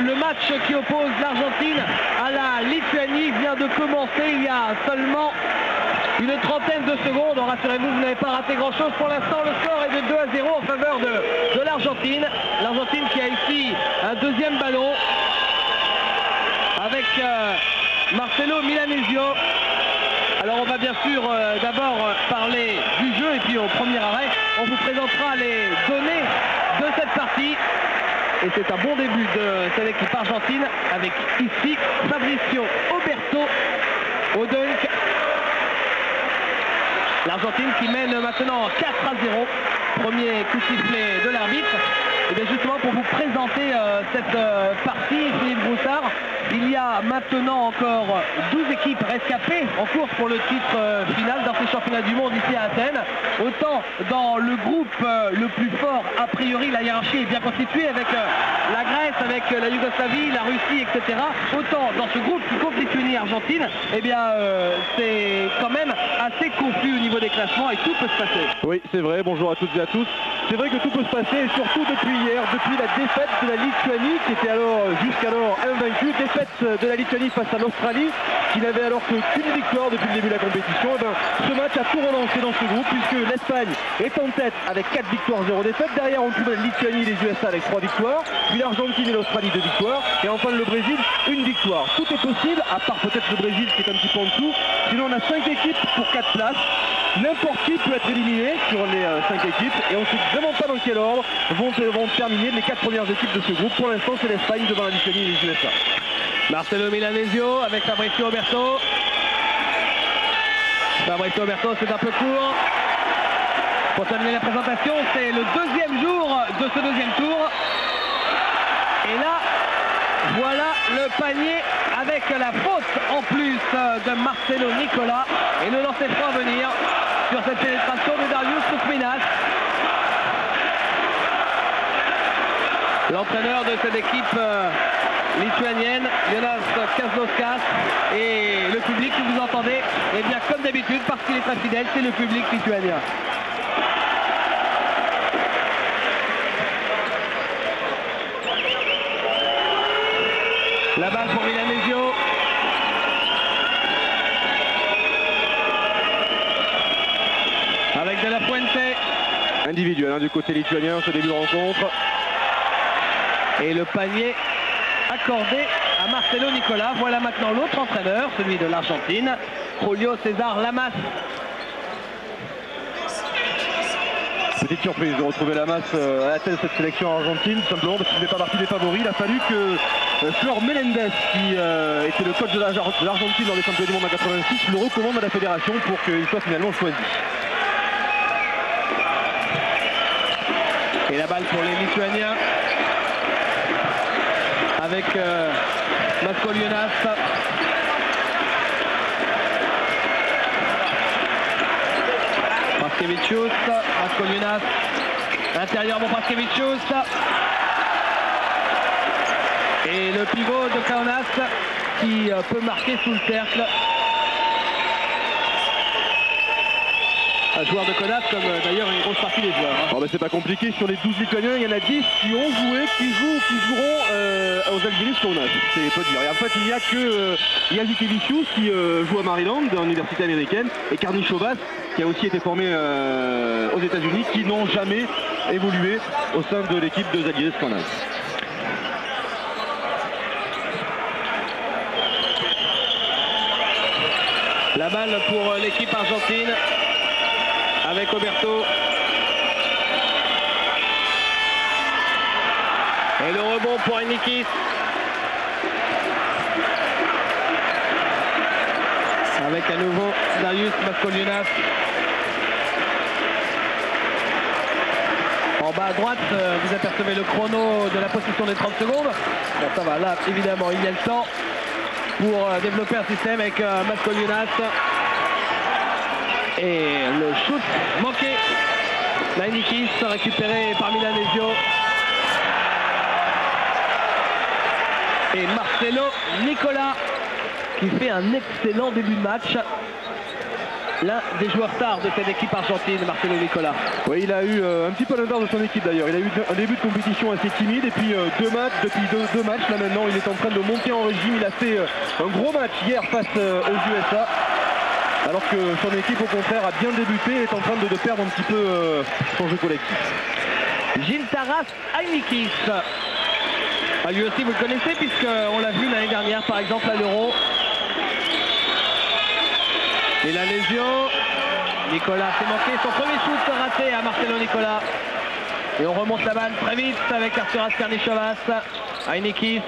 Le match qui oppose l'Argentine à la Lituanie vient de commencer il y a seulement une trentaine de secondes. Rassurez-vous, vous n'avez pas raté grand-chose. Pour l'instant, le score est de 2-0 en faveur de l'Argentine. L'Argentine qui a ici un deuxième ballon avec Marcelo Milanesio. Alors on va bien sûr d'abord parler du jeu et puis au premier arrêt, on vous présentera les données de cette partie. Et c'est un bon début de cette équipe argentine avec ici Fabricio Oberto au dunk. L'Argentine qui mène maintenant 4-0. Premier coup de sifflet de l'arbitre. Et bien justement pour vous présenter cette partie, Philippe Broussard, il y a maintenant encore 12 équipes rescapées en course pour le titre final dans ces championnats du monde ici à Athènes. Autant dans le groupe le plus fort, a priori la hiérarchie est bien constituée avec la Grèce, avec la Yougoslavie, la Russie, etc. Autant dans ce groupe qui compte Lituanie-Argentine, eh bien c'est quand même assez confus au niveau des classements et tout peut se passer. Oui, c'est vrai, bonjour à toutes et à tous. C'est vrai que tout peut se passer et surtout depuis hier, depuis la défaite de la Lituanie qui était alors jusqu'alors invaincue, défaite de la Lituanie face à l'Australie qui n'avait alors qu'une victoire depuis le début de la compétition. Et ben, ce match a tout relancé dans ce groupe puisque l'Espagne est en tête avec 4 victoires, 0 défaites. Derrière on trouve la Lituanie et les USA avec 3 victoires, puis l'Argentine et l'Australie 2 victoires et enfin le Brésil 1 victoire. Tout est possible à part peut-être le Brésil qui est un petit peu en dessous. Sinon on a 5 équipes pour 4 places. N'importe qui peut être éliminé sur les 5 équipes et on ne sait vraiment pas dans quel ordre vont terminer les 4 premières équipes de ce groupe. Pour l'instant c'est l'Espagne devant la Lituanie et les USA. Marcelo Milanesio avec Fabricio Oberto. Fabricio Oberto, c'est un peu court. Pour terminer la présentation, c'est le deuxième jour de ce deuxième tour. Et là, voilà le panier avec la faute en plus de Marcelo Nicolas. Et le lancer franc à venir sur cette pénétration de Darius Kuzminas. L'entraîneur de cette équipe lituanienne, Jonas Kazlauskas, et le public que vous entendez, et bien comme d'habitude, parce qu'il est très fidèle, c'est le public lituanien. La balle pour Milanesio. Avec De La Fuente. Individuel hein, du côté lituanien, ce début de rencontre. Et le panier accordé à Marcelo Nicolas. Voilà maintenant l'autre entraîneur, celui de l'Argentine, Julio César Lamas. Petite surprise de retrouver Lamas à la tête de cette sélection argentine, tout simplement parce qu'il n'est pas parti des favoris. Il a fallu que Flor Melendez, qui était le coach de l'Argentine dans les championnats du monde en 86, le recommande à la fédération pour qu'il soit finalement choisi. Et la balle pour les Lituaniens avec Maskolionas. Paskevicius, Maskolionas, intérieur pour Paskevicius. Et le pivot de Kaunas qui peut marquer sous le cercle. Un joueur de Kaunas comme d'ailleurs une grosse partie des joueurs. Oh, c'est pas compliqué, sur les 12 Lituaniens, il y en a 10 qui ont joué, qui joueront aux Žalgiris Kaunas, c'est peu dire. Et en fait, il n'y a que Jasikevičius qui joue à Maryland, dans l'université américaine, et Karnišovas qui a aussi été formé aux États-Unis, qui n'ont jamais évolué au sein de l'équipe de Žalgiris Kaunas. La balle pour l'équipe argentine avec Oberto. Et le rebond pour Henriquis. Avec à nouveau Darius Maskolionas. En bas à droite, vous apercevez le chrono de la possession des 30 secondes. Bon, ça va, là, évidemment, il y a le temps pour développer un système avec Maskolionas. Et le shoot manqué. Henriquis récupéré par Milanesio. Et Marcelo Nicolas qui fait un excellent début de match. l'un des joueurs stars de cette équipe argentine, Marcelo Nicola. Oui, il a eu un petit peu l'honneur de son équipe d'ailleurs. Il a eu un début de compétition assez timide et puis depuis deux matchs, là maintenant, il est en train de monter en régime. Il a fait un gros match hier face aux USA. Alors que son équipe, au contraire, a bien débuté et est en train de perdre un petit peu son jeu collectif. Gintaras Ainikis. Ah, lui aussi, vous le connaissez, puisqu'on l'a vu l'année dernière, par exemple, à l'Euro. Et la lésion. Nicolas s'est manqué son premier shoot raté à Marcelo Nicola. Et on remonte la balle très vite avec Arturas Karnišovas. Ainikis.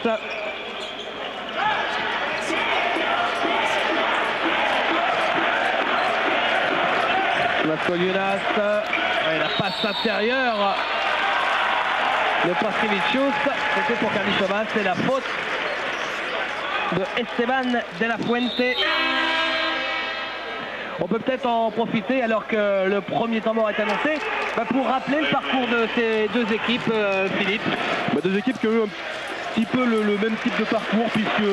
Mascoliunas, et la passe intérieure de Paskevicius, c'était pour Karnišovas, c'est la faute de Esteban de la Fuente. On peut peut-être en profiter alors que le premier temps mort est annoncé pour rappeler le parcours de ces deux équipes, Philippe. Deux équipes qui ont eu un petit peu le même type de parcours puisque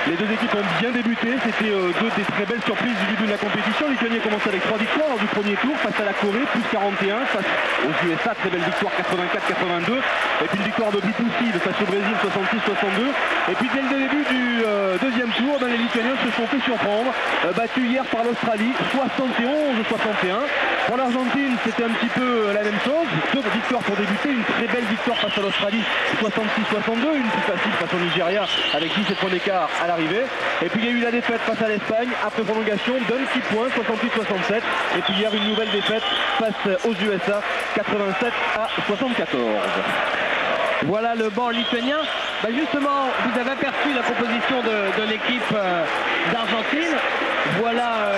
les deux équipes ont bien débuté. C'était deux des très belles surprises du début de la compétition. Lituanie a commencé avec 3 victoires lors du premier tour face à la Corée, plus 41, face aux USA, très belle victoire 84-82. Et puis une victoire de Bipoussi face au Brésil 66-62. Et puis dès le début du deuxième tour, les Lituaniens se sont fait surprendre, battus hier par l'Australie 71-61. Pour l'Argentine, c'était un petit peu la même chose. Deux victoires pour débuter, une très belle victoire face à l'Australie 66-62, une plus facile face au Nigeria avec 17 points d'écart à l'arrivée. Et puis il y a eu la défaite face à l'Espagne après prolongation d'un petit point, 68-67. Et puis hier une nouvelle défaite face aux USA, 87-74. Voilà le banc lituanien. Justement, vous avez aperçu la composition de l'équipe d'Argentine. Voilà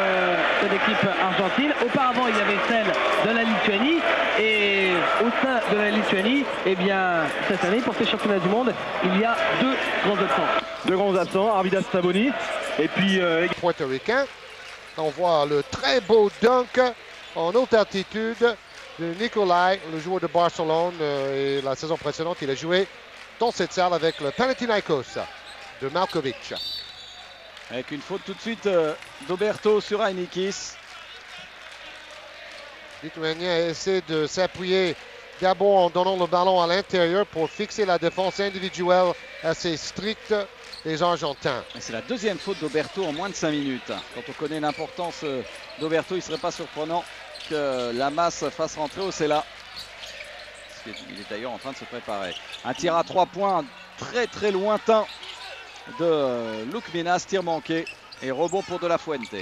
cette équipe argentine. Auparavant, il y avait celle de la Lituanie. Et au sein de la Lituanie, eh bien, cette année, pour ces championnats du monde, il y a deux grands absents. Deux grands absents, Arvidas Sabonis et puis... Portoricain. On voit le très beau dunk en haute altitude de Nicolai, le joueur de Barcelone. Et la saison précédente, il a joué dans cette salle avec le Panathinaikos de Malkovic. Avec une faute tout de suite d'Oberto sur Ainikis. Lituanien essaie de s'appuyer d'abord en donnant le ballon à l'intérieur pour fixer la défense individuelle assez stricte des Argentins. C'est la deuxième faute d'Oberto en moins de 5 minutes. Quand on connaît l'importance d'Oberto, il ne serait pas surprenant que la masse fasse rentrer Osella. Il est d'ailleurs en train de se préparer. Un tir à 3 points très très lointain de Luc Minas, tir manqué et rebond pour De La Fuente.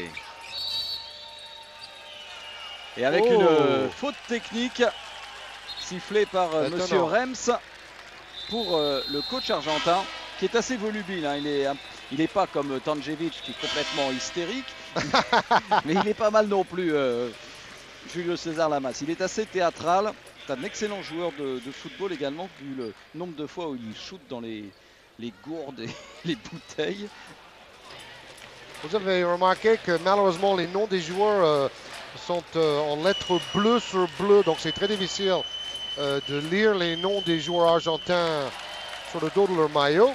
Et avec une faute technique sifflée par Monsieur Rems pour le coach argentin qui est assez volubile. Hein. Il n'est pas comme Tanjevic qui est complètement hystérique, mais il est pas mal non plus, Julio César Lamas. Il est assez théâtral. C'est un excellent joueur de football également, vu le nombre de fois où il shoot dans les gourdes et les bouteilles. Vous avez remarqué que malheureusement les noms des joueurs sont en lettres bleues sur bleu, donc c'est très difficile de lire les noms des joueurs argentins sur le dos de leur maillot.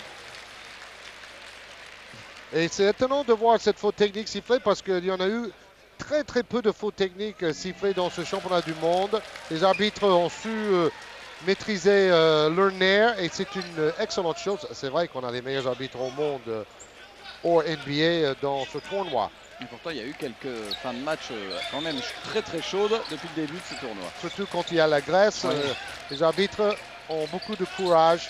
Et c'est étonnant de voir cette faute technique sifflée parce qu'il y en a eu très très peu de fautes techniques sifflées dans ce championnat du monde. Les arbitres ont su maîtriser leur nerf et c'est une excellente chose. C'est vrai qu'on a les meilleurs arbitres au monde hors NBA dans ce tournoi. Et pourtant, il y a eu quelques fins de match quand même très très chaudes depuis le début de ce tournoi. Surtout quand il y a la Grèce, les arbitres ont beaucoup de courage.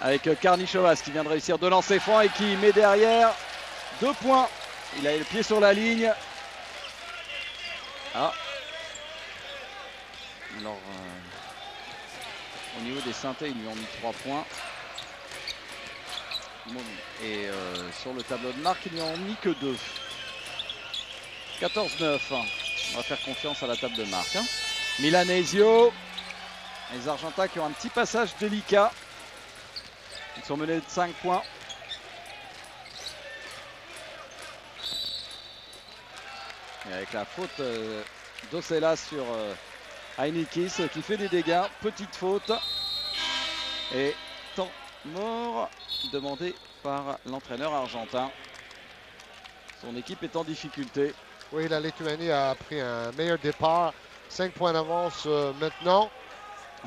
Avec Karnišovas qui vient de réussir de lancer franc et qui met derrière 2 points. Il a le pied sur la ligne. Ah. Alors, au niveau des synthés, ils lui ont mis 3 points. Et sur le tableau de marque, ils lui ont mis que 2. 14-9. On va faire confiance à la table de marque. Hein. Milanesio. Les Argentins qui ont un petit passage délicat. Ils sont menés de 5 points. Et avec la faute d'Osella sur Ainikis qui fait des dégâts. Petite faute. Et temps mort demandé par l'entraîneur argentin. Son équipe est en difficulté. Oui, la Lituanie a pris un meilleur départ. 5 points d'avance maintenant.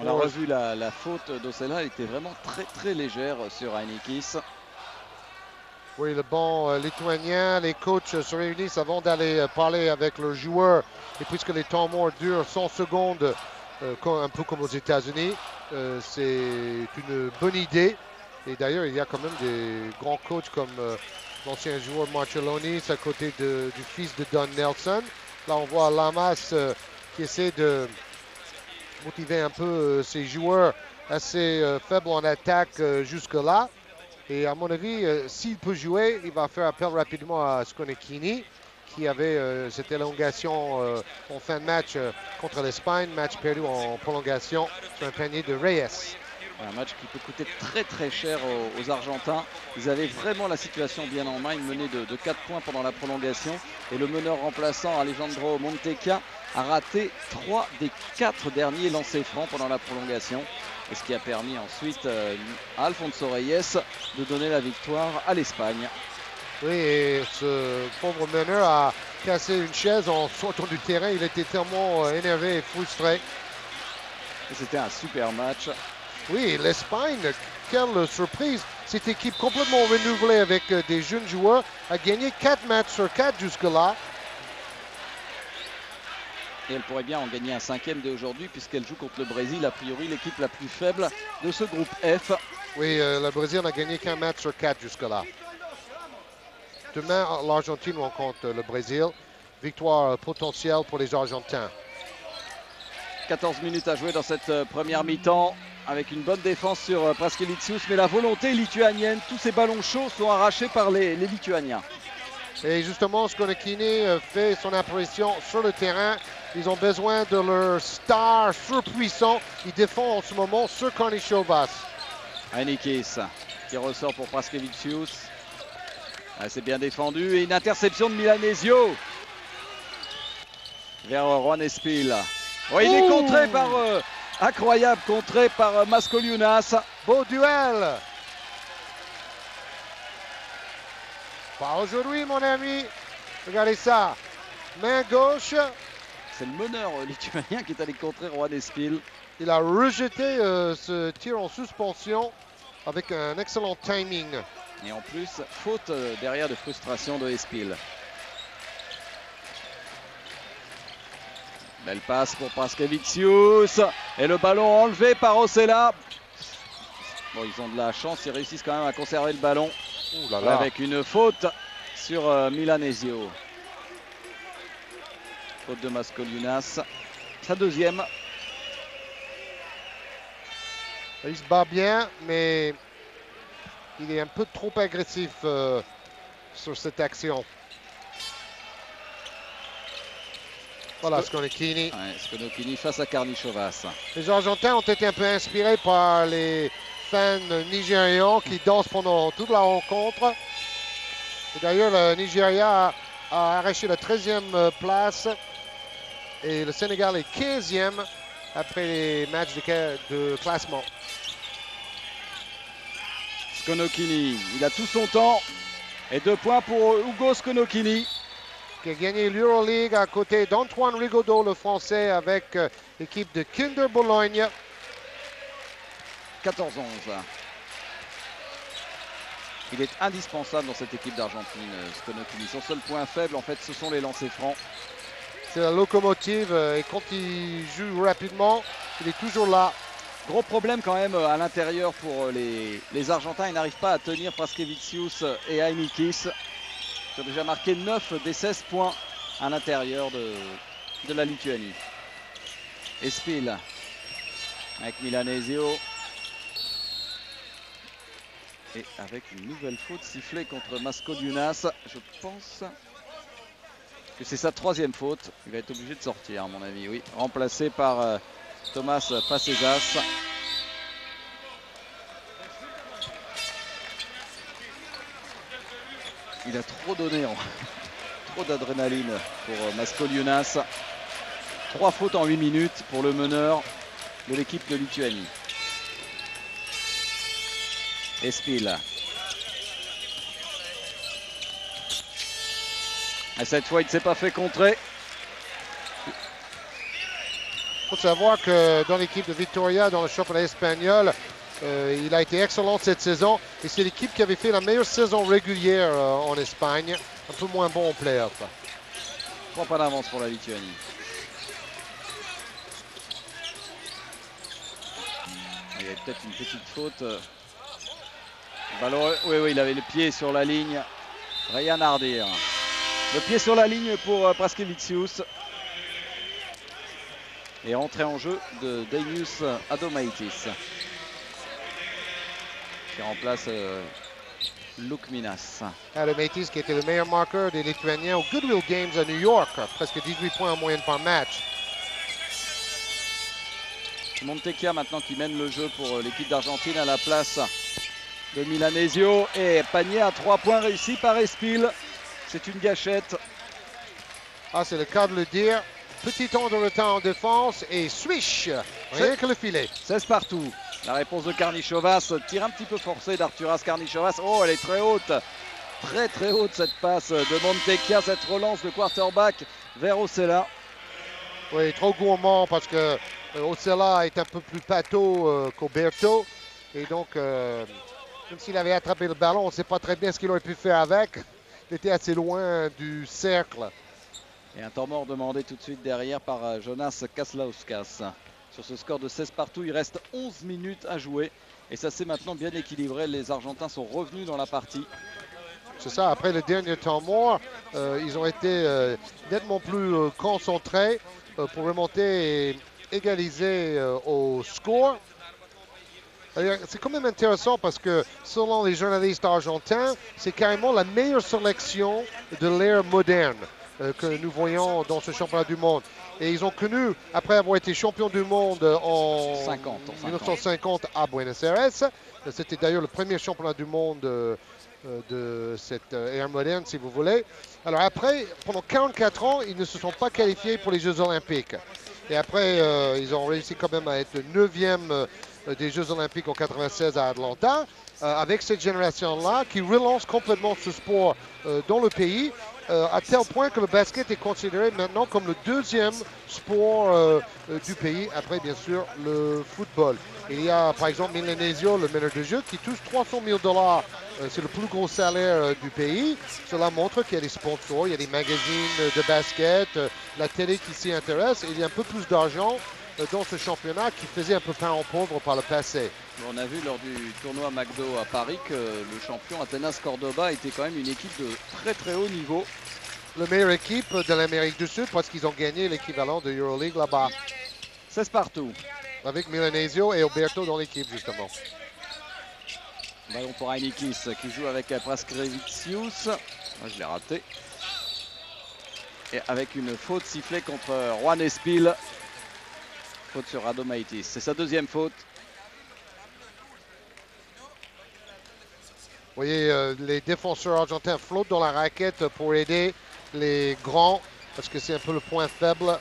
On a revu la faute d'Osela, elle était vraiment très légère sur Heinikis. Oui, le banc lituanien, les coachs se réunissent avant d'aller parler avec leurs joueurs. Et puisque les temps morts durent 100 secondes, un peu comme aux États-Unis, c'est une bonne idée. Et d'ailleurs, il y a quand même des grands coachs comme l'ancien joueur Marcellonis à côté du fils de Don Nelson. Là, on voit Lamas qui essaie de motiver un peu ses joueurs assez faibles en attaque jusque-là. Et à mon avis, s'il peut jouer, il va faire appel rapidement à Skonekini, qui avait cette élongation en fin de match contre l'Espagne, match perdu en prolongation sur un panier de Reyes. Un match qui peut coûter très cher aux Argentins. Ils avaient vraiment la situation bien en main. Ils menaient de 4 points pendant la prolongation. Et le meneur remplaçant, Alejandro Monteca, a raté 3 des 4 derniers lancers francs pendant la prolongation. Et ce qui a permis ensuite à Alfonso Reyes de donner la victoire à l'Espagne. Oui, et ce pauvre meneur a cassé une chaise en sortant du terrain. Il était tellement énervé et frustré. Et c'était un super match. Oui, l'Espagne, quelle surprise. Cette équipe complètement renouvelée avec des jeunes joueurs a gagné 4 matchs sur 4 jusque-là. Et elle pourrait bien en gagner un 5e dès aujourd'hui puisqu'elle joue contre le Brésil, a priori l'équipe la plus faible de ce groupe F. Oui, le Brésil n'a gagné qu'un match sur 4 jusque-là. Demain, l'Argentine rencontre le Brésil. Victoire potentielle pour les Argentins. 14 minutes à jouer dans cette première mi-temps avec une bonne défense sur Praskevicius, mais la volonté lituanienne, tous ces ballons chauds sont arrachés par les Lituaniens. Et justement, Skonekini fait son apparition sur le terrain. Ils ont besoin de leur star surpuissant. Ils défendent en ce moment sur Karnišovas. Heinikis qui ressort pour Praskevicius. C'est bien défendu et une interception de Milanesio vers Juan Espil. Oh, il est contré par incroyable, contré par Mascoliunas. Beau duel. Pas aujourd'hui, mon ami. Regardez ça. Main gauche. C'est le meneur lituanien qui est allé contrer Juan Espil. Il a rejeté ce tir en suspension avec un excellent timing. Et en plus, faute derrière de frustration de Espil. Belle passe pour Praskevicius. Et le ballon enlevé par Osela. Bon, ils ont de la chance, ils réussissent quand même à conserver le ballon. Ouh là là. Avec une faute sur Milanesio. Faute de Mascoliunas. Sa deuxième. Il se bat bien, mais il est un peu trop agressif sur cette action. Voilà, Skonekini. Ouais, Skonekini face à Karnišovas. Les Argentins ont été un peu inspirés par les fans nigérians qui dansent pendant toute la rencontre. Et d'ailleurs, le Nigeria a arraché la 13e place et le Sénégal est 15e après les matchs de classement. Skonekini, il a tout son temps. Et 2 points pour Hugo Skonekini. Qui a gagné l'Euroleague à côté d'Antoine Rigaudot, le Français, avec l'équipe de Kinder Bologne. 14-11. Il est indispensable dans cette équipe d'Argentine, Skonekini. Son seul point faible, en fait, ce sont les lancers francs. C'est la locomotive et quand il joue rapidement, il est toujours là. Gros problème quand même à l'intérieur pour les Argentins. Ils n'arrivent pas à tenir Praskevicius et Heinikis. Ils ont déjà marqué 9 des 16 points à l'intérieur de la Lituanie. Espil avec Milanesio. Et avec une nouvelle faute sifflée contre Mascoliunas. Je pense que c'est sa 3e faute. Il va être obligé de sortir à mon avis, oui. Remplacé par Thomas Pasesas. Il a trop donné, trop d'adrénaline pour Mascoliunas. 3 fautes en 8 minutes pour le meneur de l'équipe de Lituanie. Espil. Et cette fois, il ne s'est pas fait contrer. Il faut savoir que dans l'équipe de Vitoria, dans le championnat espagnol, il a été excellent cette saison. Et c'est l'équipe qui avait fait la meilleure saison régulière en Espagne. Un peu moins bon en play-off. 3 pas d'avance pour la Lituanie. Il y avait peut-être une petite faute. Ballon, oui, il avait le pied sur la ligne. Ryan Hardir. Le pied sur la ligne pour Praskevicius. Et entrée en jeu de Dainius Adomaitis. Qui remplace Lukminas. Adomaitis qui était le meilleur marqueur des Lituaniens au Goodwill Games à New York. Presque 18 points en moyenne par match. Montecchia maintenant qui mène le jeu pour l'équipe d'Argentine à la place de Milanesio. Et panier à 3 points réussi par Espil. C'est une gâchette. Ah, c'est le cas de le dire. Petit temps de retard en défense et swish. Rien que le filet. 16 partout. La réponse de Karnichovas. Tir un petit peu forcé d'Arturas Karnichovas. Oh, elle est très haute. Très très haute cette passe de Montecchia. Cette relance de quarterback vers Ocella. Oui, trop gourmand parce que Ocella est un peu plus pâteau qu'Oberto. Et donc, même s'il avait attrapé le ballon, on ne sait pas très bien ce qu'il aurait pu faire avec. Il était assez loin du cercle. Et un temps mort demandé tout de suite derrière par Jonas Kaslauskas. Sur ce score de 16 partout, il reste 11 minutes à jouer. Et ça s'est maintenant bien équilibré. Les Argentins sont revenus dans la partie. C'est ça, après le dernier temps mort, ils ont été nettement plus concentrés pour remonter et égaliser au score. C'est quand même intéressant parce que selon les journalistes argentins, c'est carrément la meilleure sélection de l'ère moderne que nous voyons dans ce championnat du monde. Et ils ont connu, après avoir été champions du monde en 1950 à Buenos Aires, c'était d'ailleurs le premier championnat du monde de cette ère moderne, si vous voulez. Alors après, pendant 44 ans, ils ne se sont pas qualifiés pour les Jeux Olympiques. Et après, ils ont réussi quand même à être 9e des Jeux Olympiques en 96 à Atlanta, avec cette génération-là qui relance complètement ce sport dans le pays, à tel point que le basket est considéré maintenant comme le 2e sport du pays, après bien sûr le football. Il y a par exemple Milanesio, le meneur de jeu, qui touche $300 000. C'est le plus gros salaire du pays. Cela montre qu'il y a des sponsors, il y a des magazines de basket, la télé qui s'y intéresse. Et il y a un peu plus d'argent dans ce championnat qui faisait un peu pain en pauvre par le passé. On a vu lors du tournoi McDo à Paris que le champion Atenas Cordoba était quand même une équipe de très très haut niveau. La meilleure équipe de l'Amérique du Sud parce qu'ils ont gagné l'équivalent de Euroleague là-bas. 16 partout. Avec Milanesio et Oberto dans l'équipe justement. Ballon pour Heinikis qui joue avec Praskevicius. Moi je l'ai raté. Et avec une faute sifflée contre Juan Espil. Faute sur Adomaitis. C'est sa 2e faute. Vous voyez, les défenseurs argentins flottent dans la raquette pour aider les grands, parce que c'est un peu le point faible.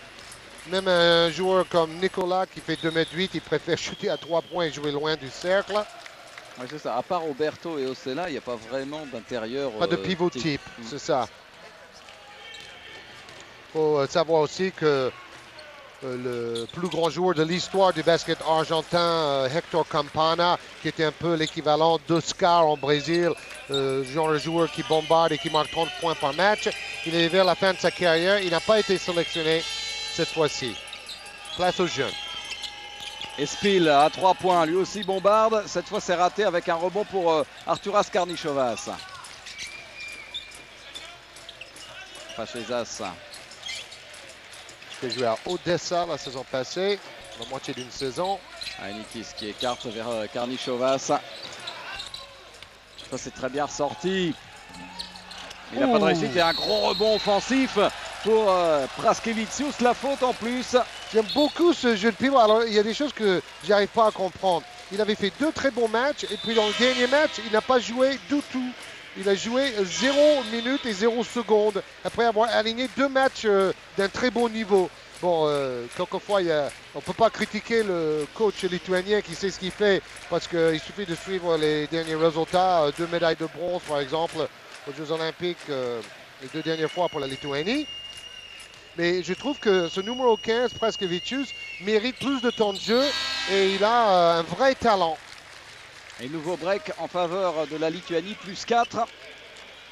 Même un joueur comme Nicolas qui fait 2,8 m, il préfère chuter à 3 points et jouer loin du cercle. Ouais, c'est ça. À part Roberto et Ocella, il n'y a pas vraiment d'intérieur. Pas de pivot type, c'est ça. Il faut savoir aussi que le plus grand joueur de l'histoire du basket argentin, Hector Campana, qui était un peu l'équivalent d'Oscar en Brésil, genre de joueur qui bombarde et qui marque 30 points par match. Il est vers la fin de sa carrière. Il n'a pas été sélectionné cette fois-ci. Place aux jeunes. Espil à 3 points, lui aussi bombarde. Cette fois, c'est raté avec un rebond pour Arturas Karnichovas. Pachezas. Qui a joué à Odessa la saison passée, la moitié d'une saison. Heinikis qui écarte vers Karnichovas. Ça, c'est très bien ressorti. Il n'a pas de réussite et un gros rebond offensif pour Praskevicius. La faute en plus. J'aime beaucoup ce jeu de pivot. Alors, il y a des choses que j'arrive pas à comprendre. Il avait fait 2 très bons matchs et puis dans le dernier match, il n'a pas joué du tout. Il a joué 0 minutes et 0 secondes après avoir aligné 2 matchs d'un très bon niveau. Bon, quelquefois, on ne peut pas critiquer le coach lituanien qui sait ce qu'il fait parce qu'il suffit de suivre les derniers résultats. 2 médailles de bronze, par exemple, aux Jeux Olympiques les 2 dernières fois pour la Lituanie. Mais je trouve que ce numéro 15, Preškevičius, mérite plus de temps de jeu et il a un vrai talent. Et nouveau break en faveur de la Lituanie, plus 4.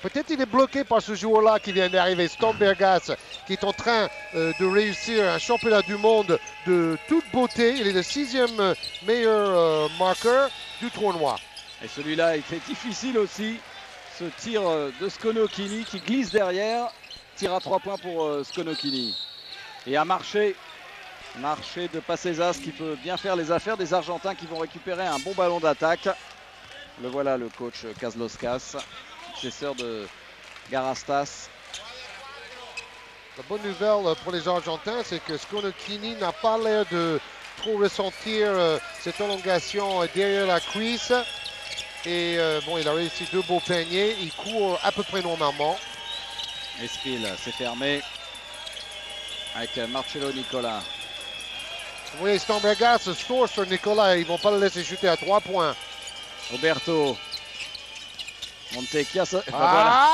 Peut-être il est bloqué par ce joueur-là qui vient d'arriver, Stombergas, qui est en train de réussir un championnat du monde de toute beauté. Il est le 6e meilleur marqueur du tournoi. Et celui-là, il fait difficile aussi. Ce tir de Skonokini qui glisse derrière. Tir à 3 points pour Skonokini. Et un marché de Paceșas qui peut bien faire les affaires des Argentins qui vont récupérer un bon ballon d'attaque. Le voilà le coach Kazlauskas, successeur de Garastas. La bonne nouvelle pour les Argentins, c'est que Skonokini n'a pas l'air de trop ressentir cette élongation derrière la cuisse. Et bon, il a réussi 2 beaux paniers. Il court à peu près normalement. Espil s'est fermé avec Marcelo Nicola. Vous voyez, Stombergas se score sur Nicolas. Ils ne vont pas le laisser shooter à 3 points. Roberto. Montecchia. Ah Voilà.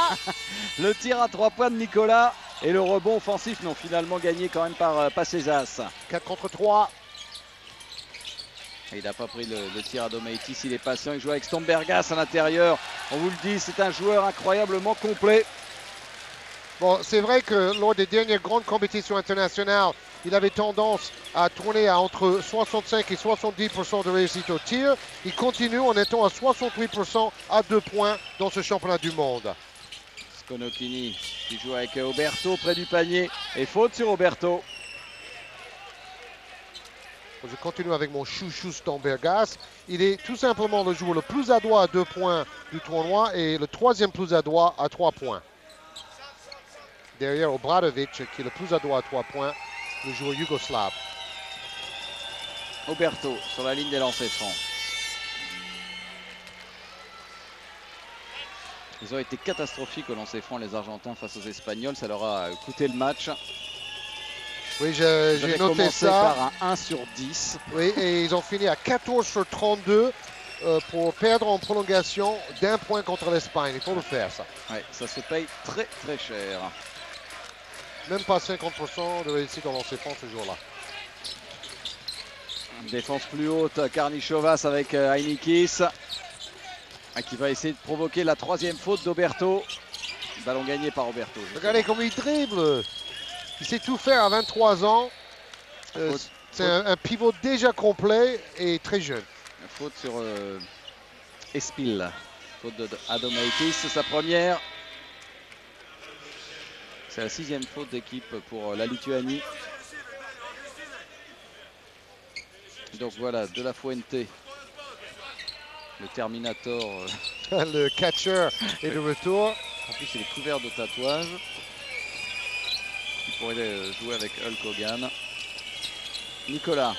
Le tir à 3 points de Nicolas. Et le rebond offensif, non, finalement gagné quand même par Paceșas. 4 contre 3. Il n'a pas pris le tir à Domaitis, il est patient, il joue avec Stombergas à l'intérieur. On vous le dit, c'est un joueur incroyablement complet. Bon, c'est vrai que lors des dernières grandes compétitions internationales, il avait tendance à tourner à entre 65 et 70% de réussite au tir. Il continue en étant à 68% à 2 points dans ce championnat du monde. Skonokini qui joue avec Oberto près du panier et faute sur Oberto. Je continue avec mon chouchou Stombergas. Il est tout simplement le joueur le plus adroit à 2 points du tournoi et le 3e plus adroit à 3 points. Derrière Obradovic qui est le plus adroit à 3 points, le joueur yougoslave. Oberto sur la ligne des lancers francs. Ils ont été catastrophiques au lancer franc les Argentins face aux Espagnols. Ça leur a coûté le match. Oui, j'ai noté ça. Par un 1 sur 10. Oui, et ils ont fini à 14 sur 32 pour perdre en prolongation d'1 point contre l'Espagne. Il faut le faire, ça. Ouais, ça se paye très très cher. Même pas 50% de réussite en lancer franc ce jour-là. Défense plus haute, Karnišovas avec Heinikis qui va essayer de provoquer la 3e faute d'Oberto. Ballon gagné par Oberto. Regardez comment il dribble. Il sait tout faire à 23 ans. C'est un pivot déjà complet et très jeune. Faute sur Espil. Faute de Adomaitis, c'est sa première. C'est la 6e faute d'équipe pour la Lituanie. Donc voilà, De La Fuente, le Terminator. Le catcher est de retour. En plus, il est couvert de tatouages. Il pourrait jouer avec Hulk Hogan. Nicolas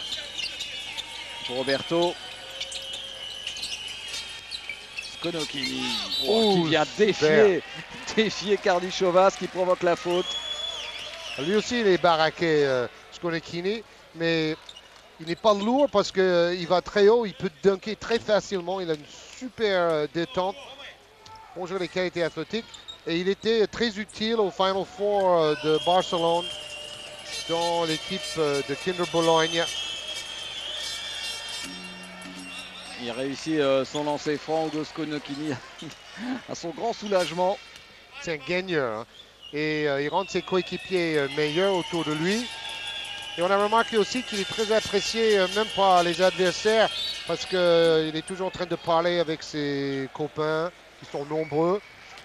pour Roberto. Skonokini qui vient défier Karnišovas qui provoque la faute. Lui aussi, il est baraqué, Skonokini, mais il n'est pas lourd parce qu'il va très haut, il peut dunker très facilement, il a une super détente. Bonjour les qualités athlétiques. Et il était très utile au Final Four de Barcelone dans l'équipe de Kinder Bologne. Il réussit son lancer franc, Hugo Skonokini, à son grand soulagement. C'est un gagneur. Hein. Et il rend ses coéquipiers meilleurs autour de lui. Et on a remarqué aussi qu'il est très apprécié même par les adversaires parce qu'il est toujours en train de parler avec ses copains qui sont nombreux.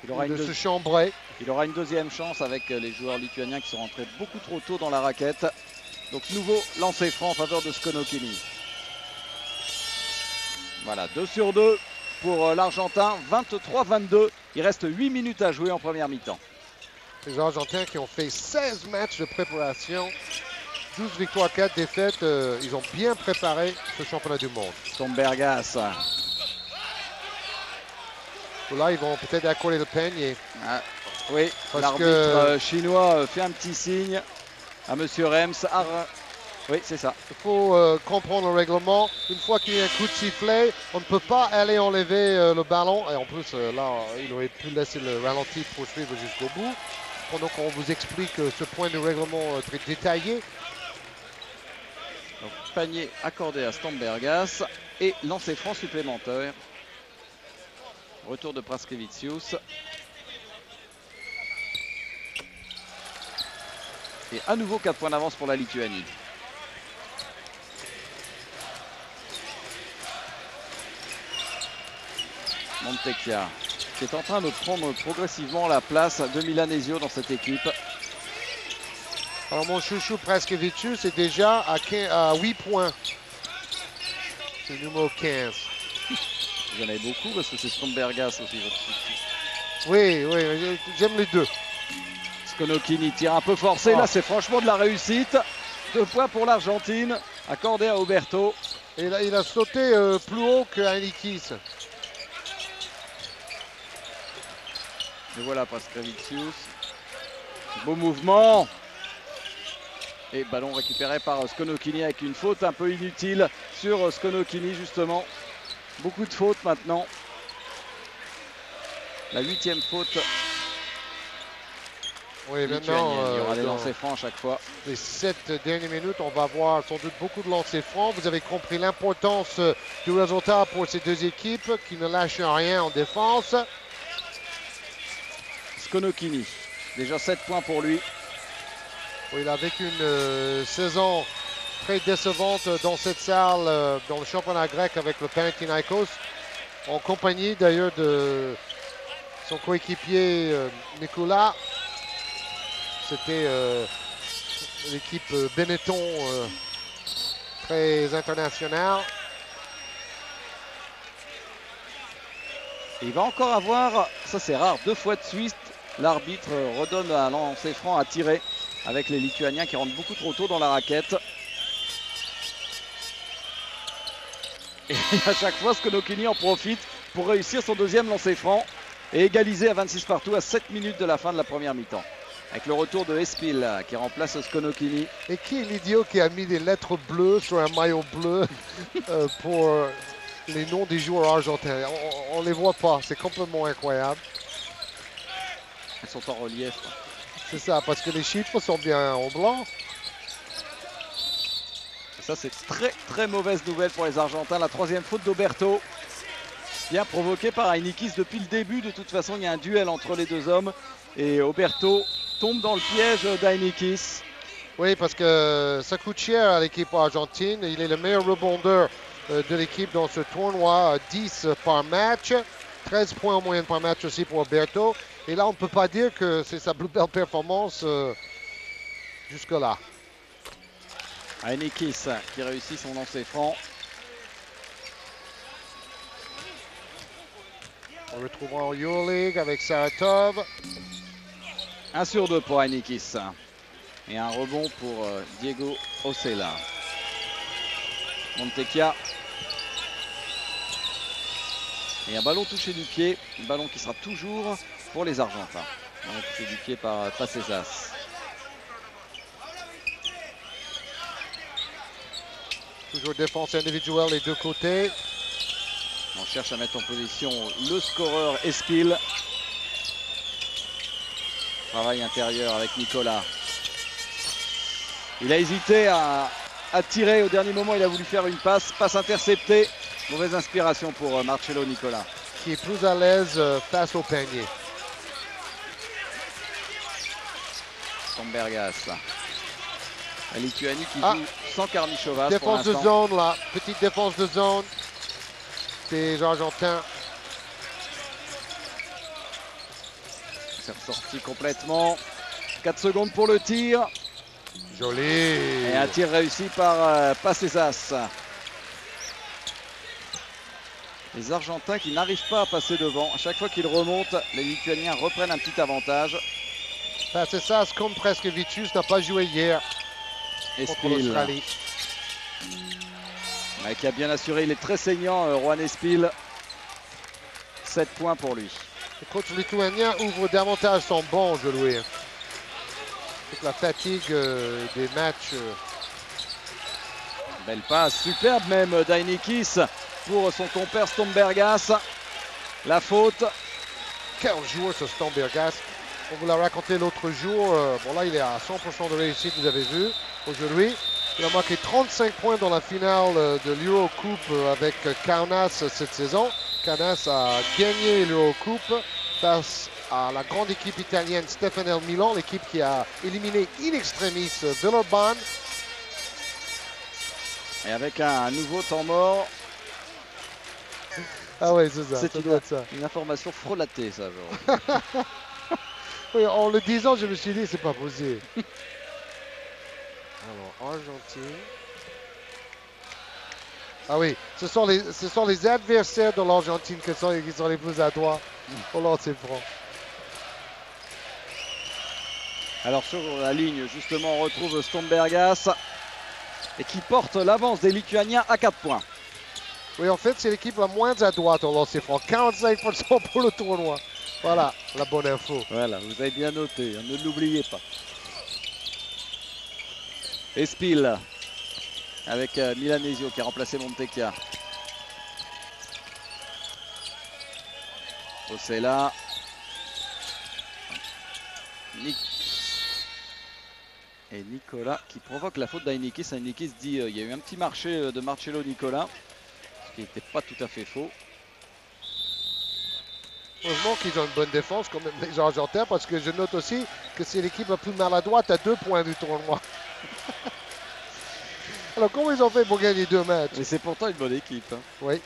Il aura se chambrer. Il aura une 2e chance avec les joueurs lituaniens qui sont rentrés beaucoup trop tôt dans la raquette. Donc nouveau lancer franc en faveur de Skonokini. Voilà, 2 sur 2 pour l'Argentin, 23-22. Il reste 8 minutes à jouer en première mi-temps. Les Argentins qui ont fait 16 matchs de préparation, 12 victoires, 4 défaites. Ils ont bien préparé ce championnat du monde. Stombergas. Là, ils vont peut-être accoler le panier. Ah, oui, l'arbitre chinois fait un petit signe à Monsieur Rems. Oui, c'est ça. Il faut comprendre le règlement. Une fois qu'il y a un coup de sifflet, on ne peut pas aller enlever le ballon. Et en plus, là, il aurait pu laisser le ralenti poursuivre jusqu'au bout. Pendant qu'on vous explique ce point de règlement très détaillé. Donc, panier accordé à Stambergas et lancer franc supplémentaire. Retour de Praskevicius. Et à nouveau 4 points d'avance pour la Lituanie. Montekia qui est en train de prendre progressivement la place de Milanesio dans cette équipe. Alors mon chouchou Praskevicius est déjà à 8 points. C'est le numéro 15. Vous en avez beaucoup parce que c'est Stambergas aussi votre chouchou. Oui, oui, j'aime les deux. Skonokini tire un peu forcé. Là, c'est franchement de la réussite. 2 points pour l'Argentine, accordé à Oberto. Et là, il a sauté plus haut que Heinikis. Et voilà Praskevicius. Beau mouvement. Et ballon récupéré par Skonokini avec une faute un peu inutile sur Skonokini justement. Beaucoup de fautes maintenant. La 8e faute. Oui, maintenant, il y aura des lancers francs à chaque fois. Les 7 dernières minutes, on va voir sans doute beaucoup de lancers francs. Vous avez compris l'importance du résultat pour ces deux équipes qui ne lâchent rien en défense. Skonokini, déjà 7 points pour lui. Oui, il a vécu une saison très décevante dans cette salle, dans le championnat grec avec le Panathinaikos, en compagnie d'ailleurs de son coéquipier Nicolas. C'était l'équipe Benetton très internationale. Il va encore avoir, ça c'est rare, 2 fois de suite, l'arbitre redonne un lancer franc à tirer avec les Lituaniens qui rentrent beaucoup trop tôt dans la raquette. Et à chaque fois, Skonokini en profite pour réussir son 2e lancer franc et égaliser à 26 partout à 7 minutes de la fin de la première mi-temps. Avec le retour de Espil qui remplace Skonokini. Et qui est l'idiot qui a mis des lettres bleues sur un maillot bleu pour les noms des joueurs argentins? On ne les voit pas, c'est complètement incroyable. Elles sont en relief. C'est ça, parce que les chiffres sont bien en blanc. Et ça, c'est très mauvaise nouvelle pour les Argentins. La 3e faute d'Oberto. Bien provoquée par Heinikis depuis le début. De toute façon, il y a un duel entre les deux hommes. Et Oberto tombe dans le piège d'Heinikis. Oui, parce que ça coûte cher à l'équipe argentine. Il est le meilleur rebondeur de l'équipe dans ce tournoi. 10 par match. 13 points en moyenne par match aussi pour Oberto. Et là, on ne peut pas dire que c'est sa plus belle performance jusque-là. Heinikis qui réussit son lancer franc. On le retrouvera en Euroleague avec Saratov. 1 sur 2 pour Heinikis. Et un rebond pour Diego Osella. Montekia. Et un ballon touché du pied. Un ballon qui sera toujours pour les Argentins. Ballon touché du pied par Pasesas. Toujours défense individuelle les deux côtés. On cherche à mettre en position le scoreur Espil. Travail intérieur avec Nicolas. Il a hésité à tirer au dernier moment. Il a voulu faire une passe. Passe interceptée. Mauvaise inspiration pour Marcelo Nicolas. Qui est plus à l'aise face au panier. Stambergas. La Lituanie qui joue sans Karnišovas. Défense de zone là. Petite défense de zone des Argentins. C'est ressorti complètement. 4 secondes pour le tir. Joli. Et un tir réussi par Pasesas. Les Argentins qui n'arrivent pas à passer devant. À chaque fois qu'ils remontent, les Lituaniens reprennent un petit avantage. Pasesas, comme Praskevicius, n'a pas joué hier contre l'Australie. Qui a bien assuré, il est très saignant, Juan Espil. 7 points pour lui. Le coach lituanien ouvre davantage son banc, je louis. Toute la fatigue des matchs Belle passe, superbe même d'Ainikis pour son compère Stombergas. La faute. Quel joueur ce Stombergas. On vous l'a raconté l'autre jour. Bon là il est à 100% de réussite, vous avez vu aujourd'hui. Il a marqué 35 points dans la finale de l'Eurocoupe avec Kaunas cette saison. Kaunas a gagné l'Eurocoupe face à la grande équipe italienne Stefanel Milan, l'équipe qui a éliminé in extremis Villeurbanne. Et avec un nouveau temps mort. Ah ouais, c'est ça. C'est ça. Une information frelatée, ça. Genre. Oui, en le disant, je me suis dit, c'est pas possible. Alors, Argentine. Ah oui, ce sont les adversaires de l'Argentine qui sont les plus adroits au lancer franc. Alors sur la ligne, justement, on retrouve Stombergas et qui porte l'avance des Lituaniens à 4 points. Oui, en fait, c'est l'équipe la moins adroite au lancer franc. 45% pour le tournoi. Voilà, la bonne info. Voilà, vous avez bien noté, ne l'oubliez pas. Espil avec Milanesio qui a remplacé Montecchia. Osella. Et Nicolas qui provoque la faute d'Ainikis. Ainikis dit il y a eu un petit marché de Marcello Nicolas, ce qui n'était pas tout à fait faux. Heureusement qu'ils ont une bonne défense quand même les Argentins, parce que je note aussi que c'est l'équipe la plus maladroite à 2 points du tournoi. Alors comment ils ont fait pour gagner 2 matchs? Mais c'est pourtant une bonne équipe. Hein. Oui.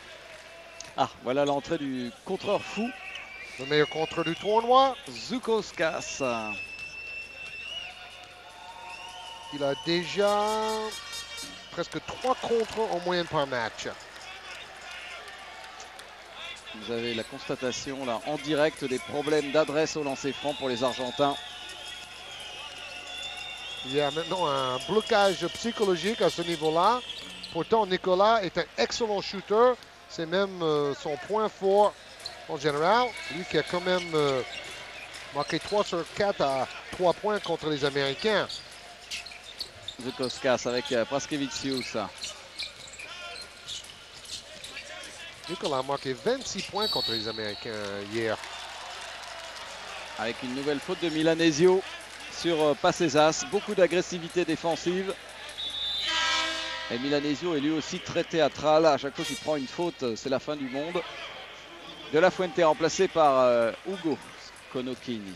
Ah, voilà l'entrée du contreur fou. Le meilleur contre du tournoi. Žukauskas. Il a déjà presque 3 contres en moyenne par match. Vous avez la constatation là en direct des problèmes d'adresse au lancer franc pour les Argentins. Il y a maintenant un blocage psychologique à ce niveau-là. Pourtant, Nicolas est un excellent shooter. C'est même son point fort en général. Lui qui a quand même marqué 3 sur 4 à 3 points contre les Américains. Žukauskas avec Praskevicius. Nicolas a marqué 26 points contre les Américains hier. Avec une nouvelle faute de Milanesio sur Pasesas. Beaucoup d'agressivité défensive. Et Milanesio est lui aussi très théâtral. À chaque fois qu'il prend une faute, c'est la fin du monde. De La Fuente remplacé par Ugo Conocchini.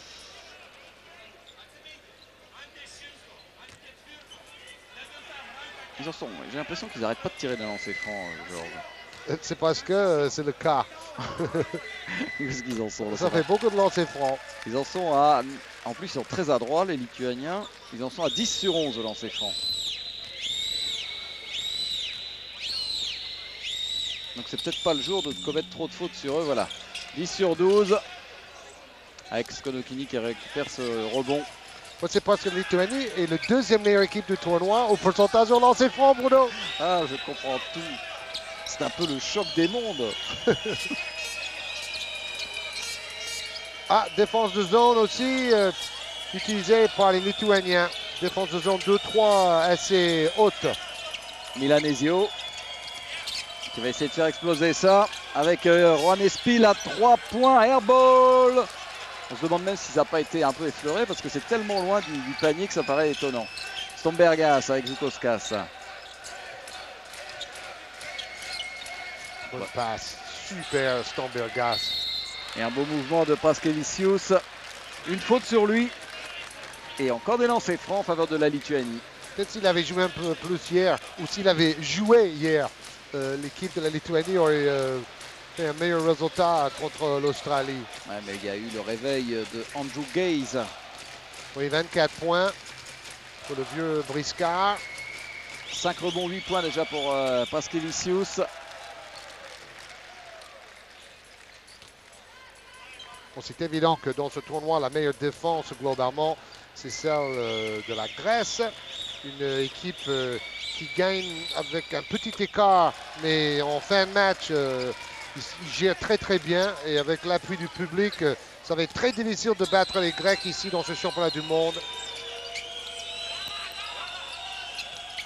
Ils en sont. J'ai l'impression qu'ils n'arrêtent pas de tirer d'un lancer franc, Georges. C'est parce que c'est le cas. Où est-ce qu'ils en sont là, ça fait beaucoup de lancers francs. Ils en sont à... En plus, ils sont très adroits, les Lituaniens. Ils en sont à 10 sur 11 au lancer franc. Donc c'est peut-être pas le jour de commettre trop de fautes sur eux. Voilà. 10 sur 12. Avec Conocchini qui récupère ce rebond. C'est parce que la Lituanie est la deuxième meilleure équipe du tournoi au pourcentage au lancer franc, Bruno. Ah, je comprends tout. C'est un peu le choc des mondes. Ah, défense de zone aussi utilisée par les Lituaniens. Défense de zone 2-3 assez haute. Milanesio qui va essayer de faire exploser ça avec Juan Espil à 3 points. Airball. On se demande même si ça n'a pas été un peu effleuré parce que c'est tellement loin du panier que ça paraît étonnant. Stombergas avec Žukauskas. Bonne passe. Super Stombergas. Et un beau mouvement de Praskevicius. Une faute sur lui. Et encore des lancers francs en faveur de la Lituanie. Peut-être s'il avait joué un peu plus hier, ou s'il avait joué hier, l'équipe de la Lituanie aurait fait un meilleur résultat contre l'Australie. Ouais, mais il y a eu le réveil de Andrew Gaze. Oui, 24 points pour le vieux briscard. 5 rebonds, 8 points déjà pour Praskevicius. Bon, c'est évident que dans ce tournoi, la meilleure défense globalement, c'est celle de la Grèce. Une équipe qui gagne avec un petit écart, mais en fin de match, ils gèrent très très bien. Et avec l'appui du public, ça va être très difficile de battre les Grecs ici dans ce championnat du monde.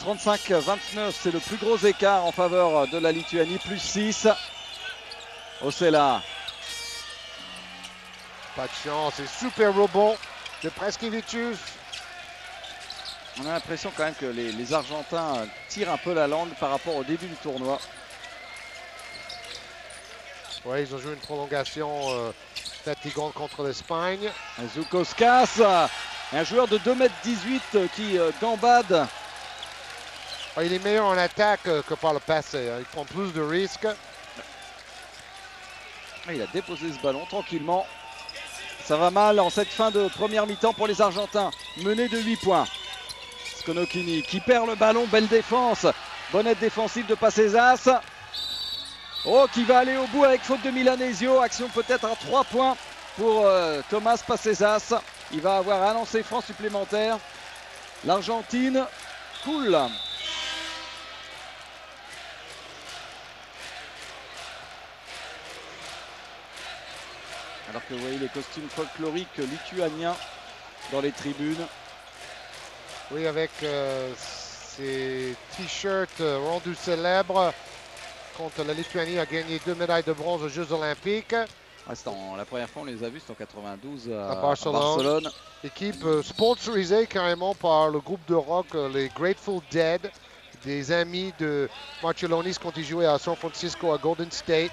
35-29, c'est le plus gros écart en faveur de la Lituanie, plus 6. Osela. Pas de chance, c'est super rebond de Preskevicius. On a l'impression quand même que les Argentins tirent un peu la langue par rapport au début du tournoi. Oui, ils ont joué une prolongation fatigante contre l'Espagne. Zoukauskas, un joueur de 2,18 m qui gambade. Il est meilleur en attaque que par le passé. Il prend plus de risques. Il a déposé ce ballon tranquillement. Ça va mal en cette fin de première mi-temps pour les Argentins. Mené de 8 points. Skonokini qui perd le ballon. Belle défense. Bonne aide défensive de Pacejas. Oh, qui va aller au bout avec faute de Milanesio. Action peut-être à 3 points pour Thomas Pacejas. Il va avoir un lancer franc supplémentaire. L'Argentine coule. Alors que vous voyez les costumes folkloriques lituaniens dans les tribunes. Oui, avec ces t-shirts rendus célèbres quand la Lituanie a gagné 2 médailles de bronze aux Jeux Olympiques. La première fois on les a vus, c'était en 92 à Barcelone. Équipe sponsorisée carrément par le groupe de rock les Grateful Dead, des amis de Marcellonis quand il jouait à San Francisco à Golden State.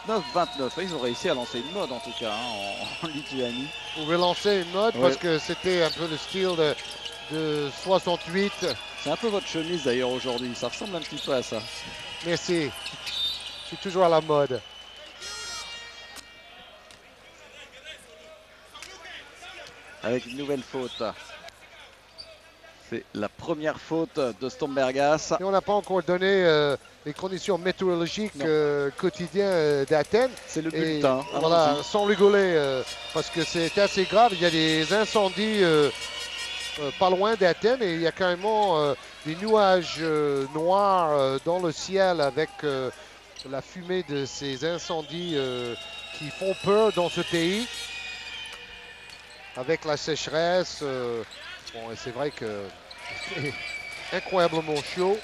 39-29, ils ont réussi à lancer une mode en tout cas en Lituanie. Vous pouvez lancer une mode parce que c'était un peu le style de 68. C'est un peu votre chemise d'ailleurs aujourd'hui, ça ressemble un petit peu à ça. Merci, je suis toujours à la mode. Avec une nouvelle faute. C'est la première faute de Stombergas. Et on n'a pas encore donné les conditions météorologiques quotidiennes d'Athènes. C'est le bulletin. Voilà, sans rigoler, parce que c'est assez grave. Il y a des incendies pas loin d'Athènes et il y a carrément des nuages noirs dans le ciel avec la fumée de ces incendies qui font peur dans ce pays. Avec la sécheresse, bon, c'est vrai que c'est incroyablement chaud.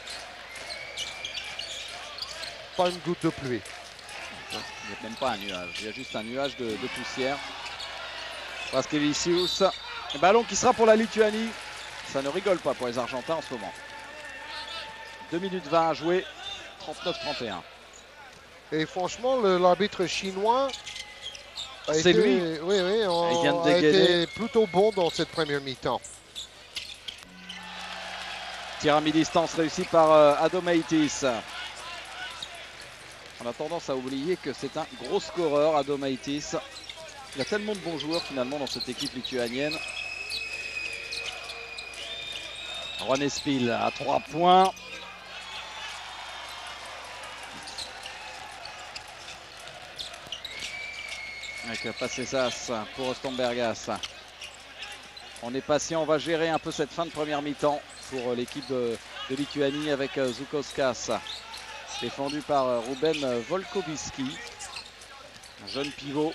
Pas une goutte de pluie. Il n'y a même pas un nuage, il y a juste un nuage de poussière. Preskevicius, ballon qui sera pour la Lituanie. Ça ne rigole pas pour les Argentins en ce moment. 2 minutes 20 à jouer, 39-31. Et franchement, l'arbitre chinois c'est lui. Oui, il vient de a dégainer. été plutôt bon dans cette première mi-temps. Tir à mi-distance réussi par Adomaitis. On a tendance à oublier que c'est un gros scoreur, Adomaitis. Il y a tellement de bons joueurs finalement dans cette équipe lituanienne. Juan Espil à 3 points. Avec Pacejas pour Stombergas. On est patient, on va gérer un peu cette fin de première mi-temps pour l'équipe de Lituanie avec Zoukauskas. Défendu par Ruben Volkoviski. Un jeune pivot.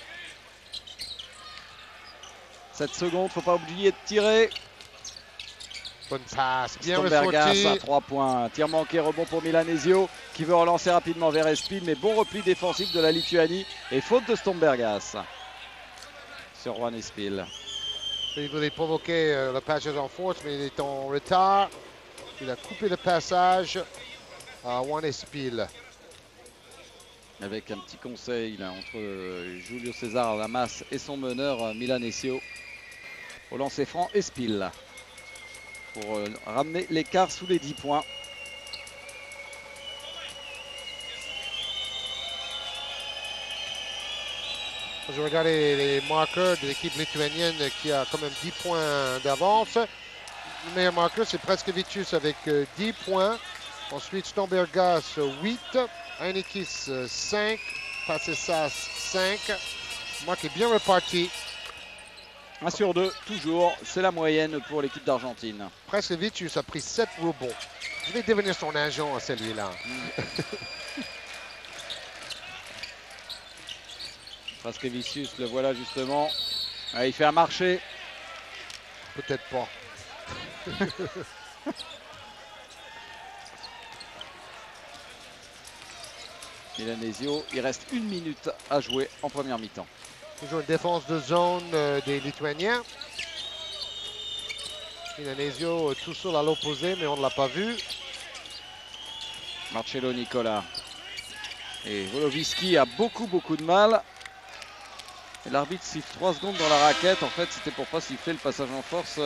7 secondes, faut pas oublier de tirer. Bonne passe, bien Stombergas à 3 points. Tir manqué, rebond pour Milanesio qui veut relancer rapidement vers Espil, mais bon repli défensif de la Lituanie et faute de Stombergas sur Juan Espil. Il voulait provoquer le passage en force, mais il est en retard. Il a coupé le passage à Juan Espil. Avec un petit conseil là, entre Julio César Lamas et son meneur Milanesio. Au lancer franc, Espil. Pour ramener l'écart sous les 10 points. Je regarde les marqueurs de l'équipe lituanienne qui a quand même 10 points d'avance. Le meilleur marqueur, c'est Preskevicius avec 10 points. Ensuite, Stombergas 8, Heinikis 5, Pacejas 5. Le marque est bien reparti. 1 sur 2, toujours, c'est la moyenne pour l'équipe d'Argentine. Preskevicius a pris 7 rebonds. Je vais devenir son agent à celui-là. Preskevicius, le voilà justement. Il fait un marché. Peut-être pas. Milanesio, il reste 1 minute à jouer en première mi-temps. Toujours une défense de zone des Lituaniens. Milanesio tout seul à l'opposé, mais on ne l'a pas vu. Marcello Nicola. Et Voloviski a beaucoup de mal. Et l'arbitre siffle 3 secondes dans la raquette. En fait, c'était pour pas siffler le passage en force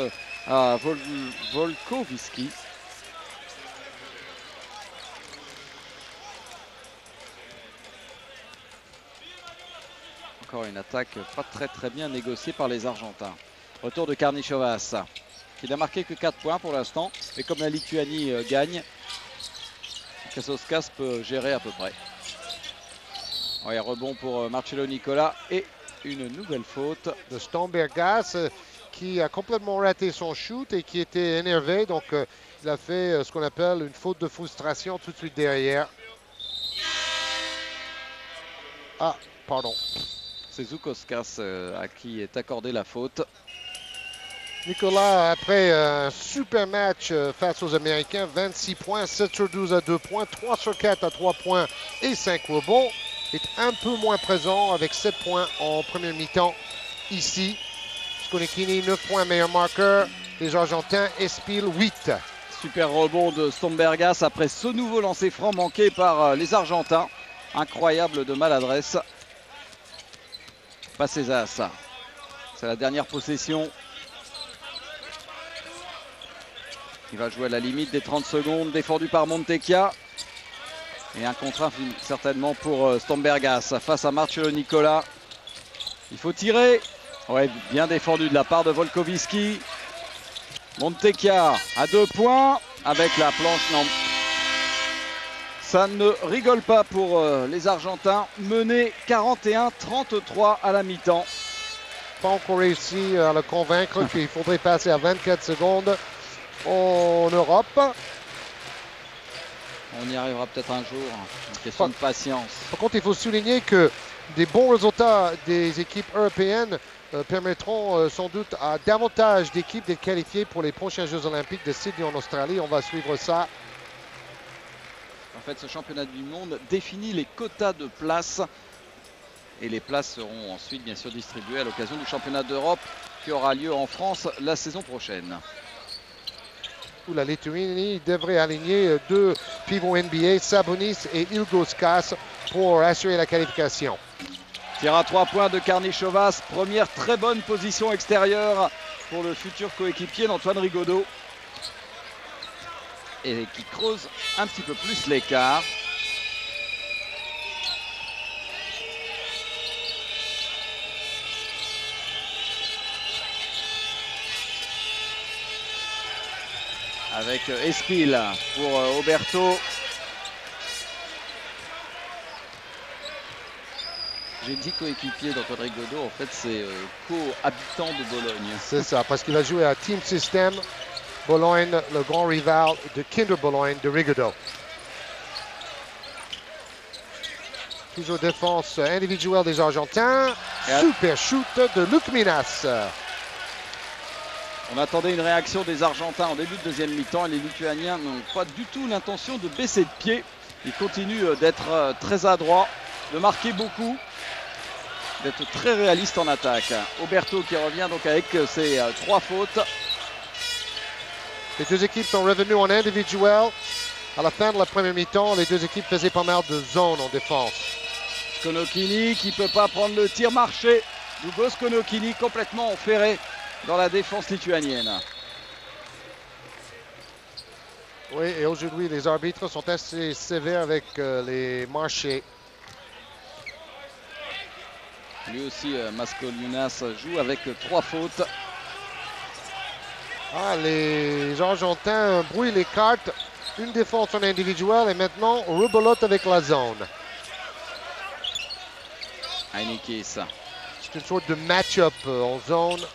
à Volkoviski. Encore une attaque pas très bien négociée par les Argentins. Retour de Karnišovas, qui n'a marqué que 4 points pour l'instant. Et comme la Lituanie gagne, Kasauskas peut gérer à peu près. Ouais, rebond pour Marcello Nicola et une nouvelle faute de Stombergas qui a complètement raté son shoot et qui était énervé. Donc il a fait ce qu'on appelle une faute de frustration tout de suite derrière. Ah, pardon. C'est Zoukauskas à qui est accordée la faute. Nicolas, après un super match face aux Américains, 26 points, 7 sur 12 à 2 points, 3 sur 4 à 3 points et 5 rebonds, est un peu moins présent avec 7 points en première mi-temps ici. Skonekini, 9 points, meilleur marqueur. Les Argentins, Espil, 8. Super rebond de Stombergas après ce nouveau lancer franc manqué par les Argentins. Incroyable de maladresse. Pas Césas. C'est la dernière possession. Il va jouer à la limite des 30 secondes, défendu par Montecchia. Et un contre-1 certainement pour Stombergas face à Marcello Nicola. Il faut tirer. Ouais, bien défendu de la part de Volkoviski. Montecchia à 2 points avec la planche. Non, ça ne rigole pas pour les Argentins. Mené 41-33 à la mi-temps. Pas encore réussi à le convaincre qu'il faudrait passer à 24 secondes en Europe. On y arrivera peut-être un jour. Une question de patience. Par contre, il faut souligner que des bons résultats des équipes européennes permettront sans doute à davantage d'équipes d'être qualifiées pour les prochains Jeux Olympiques de Sydney en Australie. On va suivre ça. En fait, ce championnat du monde définit les quotas de places. Et les places seront ensuite bien sûr distribuées à l'occasion du championnat d'Europe qui aura lieu en France la saison prochaine. Où la Lituanie devrait aligner 2 pivots NBA, Sabonis et Ilgauskas, pour assurer la qualification. Tir à 3 points de Karnišovas. Première très bonne position extérieure pour le futur coéquipier d'Antoine Rigaudot. Et qui creuse un petit peu plus l'écart. Avec Espil pour Oberto. J'ai dit coéquipier d'Antoine Rigaudot, en fait c'est co-habitant de Bologne. C'est ça, parce qu'il a joué à Team System Bologne, le grand rival de Kinder Bologne de Rigaudot. Toujours défense individuelle des Argentins. Super shoot de Luc Minas. On attendait une réaction des Argentins en début de deuxième mi-temps et les Lituaniens n'ont pas du tout l'intention de baisser de pied. Ils continuent d'être très adroits, de marquer beaucoup, d'être très réalistes en attaque. Oberto qui revient donc avec ses 3 fautes. Les deux équipes sont revenues en individuel. À la fin de la première mi-temps, les deux équipes faisaient pas mal de zones en défense. Skonokini qui ne peut pas prendre le tir marché. Hugo Skonokini complètement enferré dans la défense lituanienne. Oui, et aujourd'hui, les arbitres sont assez sévères avec les marchés. Lui aussi, Mascoliunas joue avec 3 fautes. Ah, les Argentins brouillent les cartes. Une défense en individuel et maintenant rebelote avec la zone. Heinikis. C'est une sorte de match-up en zone.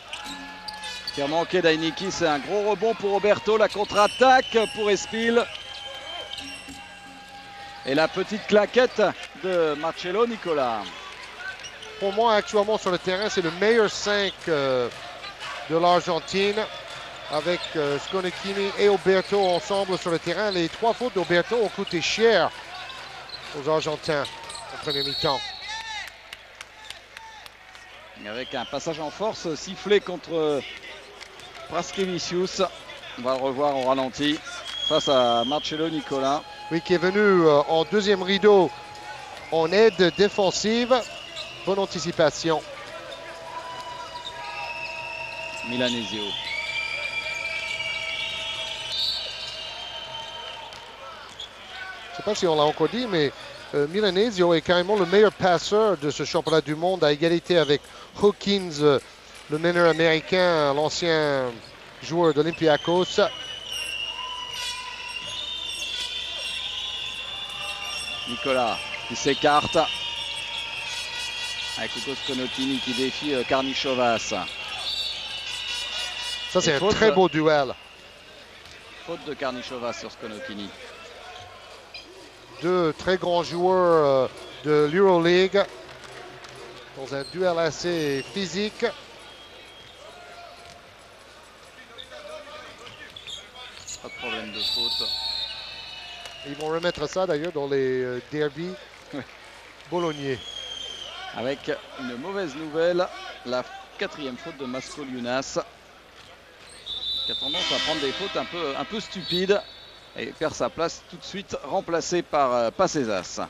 Tir manqué d'Heinikis, c'est un gros rebond pour Roberto, la contre-attaque pour Espil. Et la petite claquette de Marcello Nicola. Pour moi, actuellement sur le terrain, c'est le meilleur 5 de l'Argentine. avec Skonokini et Oberto ensemble sur le terrain. Les 3 fautes d'Oberto ont coûté cher aux Argentins en premier mi-temps. Avec un passage en force sifflé contre Praskevicius. On va le revoir au ralenti face à Marcello Nicola. Oui, qui est venu en deuxième rideau en aide défensive. Bonne anticipation. Milanesio. Je ne sais pas si on l'a encore dit, mais Milanesio est carrément le meilleur passeur de ce championnat du monde, à égalité avec Hawkins, le meneur américain, l'ancien joueur d'Olympiakos. Nicolas qui s'écarte avec Hugo Skonokini qui défie Karnichovas. Ça, c'est un très beau duel. Faute de Karnichovas sur Skonokini. 2 très grands joueurs de l'Euroleague dans un duel assez physique. Pas de problème de faute. Ils vont remettre ça d'ailleurs dans les derbies bolognais. Avec une mauvaise nouvelle, la 4e faute de Mascoliunas, qui a tendance à prendre des fautes un peu stupides et perd sa place tout de suite, remplacé par Pasezas.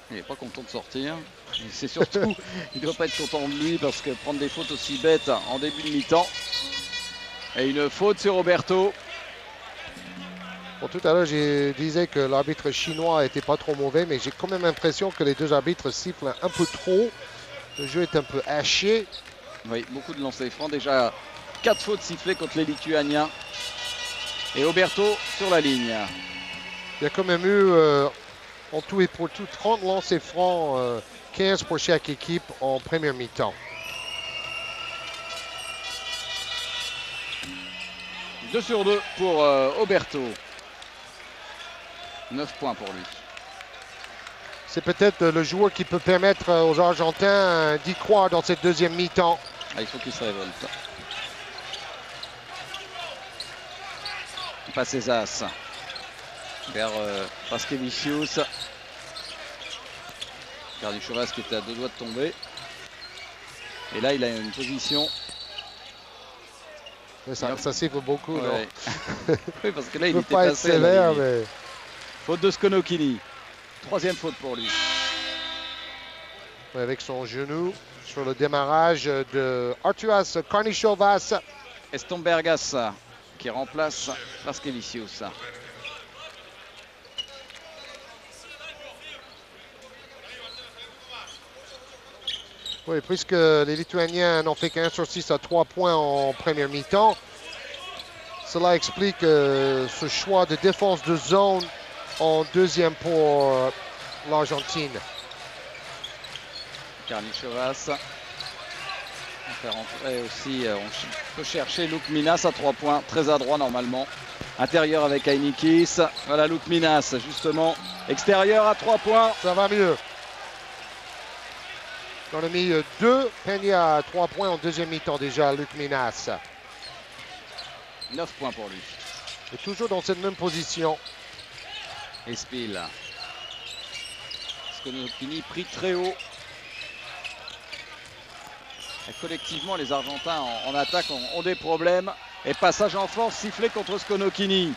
Il n'est pas content de sortir. C'est surtout, il ne doit pas être content de lui parce que prendre des fautes aussi bêtes en début de mi-temps. Et une faute sur Roberto. Bon, tout à l'heure, je disais que l'arbitre chinois n'était pas trop mauvais, mais j'ai quand même l'impression que les 2 arbitres sifflent un peu trop. Le jeu est un peu haché. Oui, beaucoup de lancers francs. Déjà 4 fautes sifflées contre les Lituaniens. Et Oberto sur la ligne. Il y a quand même eu, en tout et pour tout, 30 lancers francs, 15 pour chaque équipe en première mi-temps. 2 sur 2 pour Oberto. 9 points pour lui. C'est peut-être le joueur qui peut permettre aux Argentins d'y croire dans cette deuxième mi-temps. Ah, il faut qu'il se révolte. Pasezas vers Praskevicius. Karnichovas qui était à 2 doigts de tomber. Et là, il a une position. Ça siffle beaucoup, ouais. Non? Oui, parce que là, il peut était pas être passé sévère, mais... Faute de Skonokini. 3e faute pour lui. Avec son genou sur le démarrage de Arturas Karnichovas. Estombergas qui remplace Praskevicius. Oui, puisque les Lituaniens n'ont fait qu'1 sur 6 à 3 points en première mi-temps, cela explique ce choix de défense de zone en deuxième pour l'Argentine. Karnichovas. On fait rentrer aussi, on peut chercher Luke Minas à 3 points, très adroit normalement. Intérieur avec Ainikis. Voilà Luke Minas, justement. Extérieur à 3 points. Ça va mieux. On a mis 2 paniers à 3 points en deuxième mi-temps déjà, Luke Minas. 9 points pour lui. Et toujours dans cette même position. Espil. Skonokini pris très haut. Et collectivement, les Argentins en attaque ont des problèmes. Et passage en force sifflé contre Skonokini.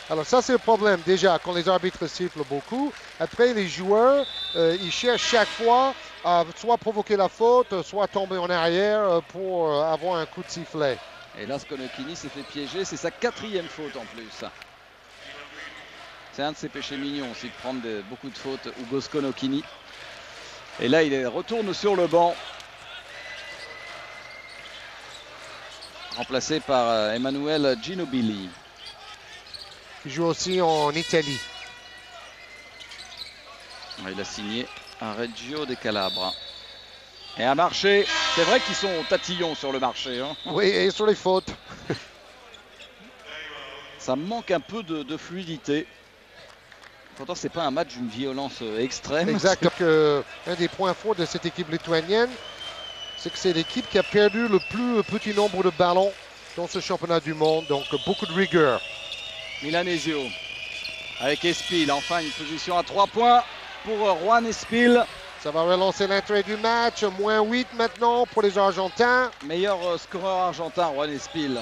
Alors ça, c'est le problème déjà quand les arbitres sifflent beaucoup. Après, les joueurs, ils cherchent chaque fois à soit provoquer la faute, soit tomber en arrière pour avoir un coup de sifflet. Et là, Skonokini s'est fait piéger. C'est sa 4e faute en plus. C'est un de ses péchés mignons aussi de prendre beaucoup de fautes, Hugo Skonokini. Et là, il retourne sur le banc. Remplacé par Emanuele Ginobili. Qui joue aussi en Italie. Il a signé à Reggio de Calabre. Et un marché, c'est vrai qu'ils sont tatillons sur le marché. Hein. Oui, et sur les fautes. Ça manque un peu de fluidité. Pourtant, c'est pas un match d'une violence extrême. Exact. Un des points forts de cette équipe lituanienne, c'est que c'est l'équipe qui a perdu le plus petit nombre de ballons dans ce championnat du monde, donc beaucoup de rigueur. Milanesio avec Espil, enfin une position à 3 points pour Juan Espil. Ça va relancer l'intérêt du match, moins 8 maintenant pour les Argentins. Meilleur scoreur argentin, Juan Espil.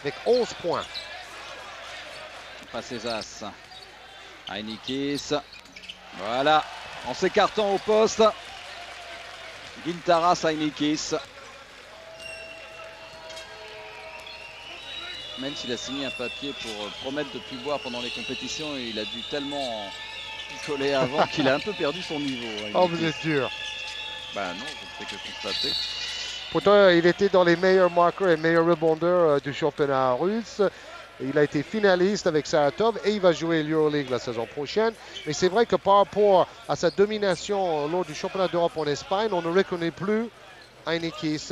Avec 11 points. Passe ses as. Heinikis. Voilà, en s'écartant au poste. Gintaras, Heinikis. Même s'il a signé un papier pour promettre de ne plus boire pendant les compétitions, il a dû tellement picoler avant qu'il a un peu perdu son niveau. Oh, vous êtes dur. Ben non, je ne fais que constater. Pourtant, il était dans les meilleurs marqueurs et meilleurs rebondeurs du championnat russe. Il a été finaliste avec Saratov et il va jouer l'Euroleague la saison prochaine. Mais c'est vrai que par rapport à sa domination lors du championnat d'Europe en Espagne, on ne reconnaît plus Heinikis.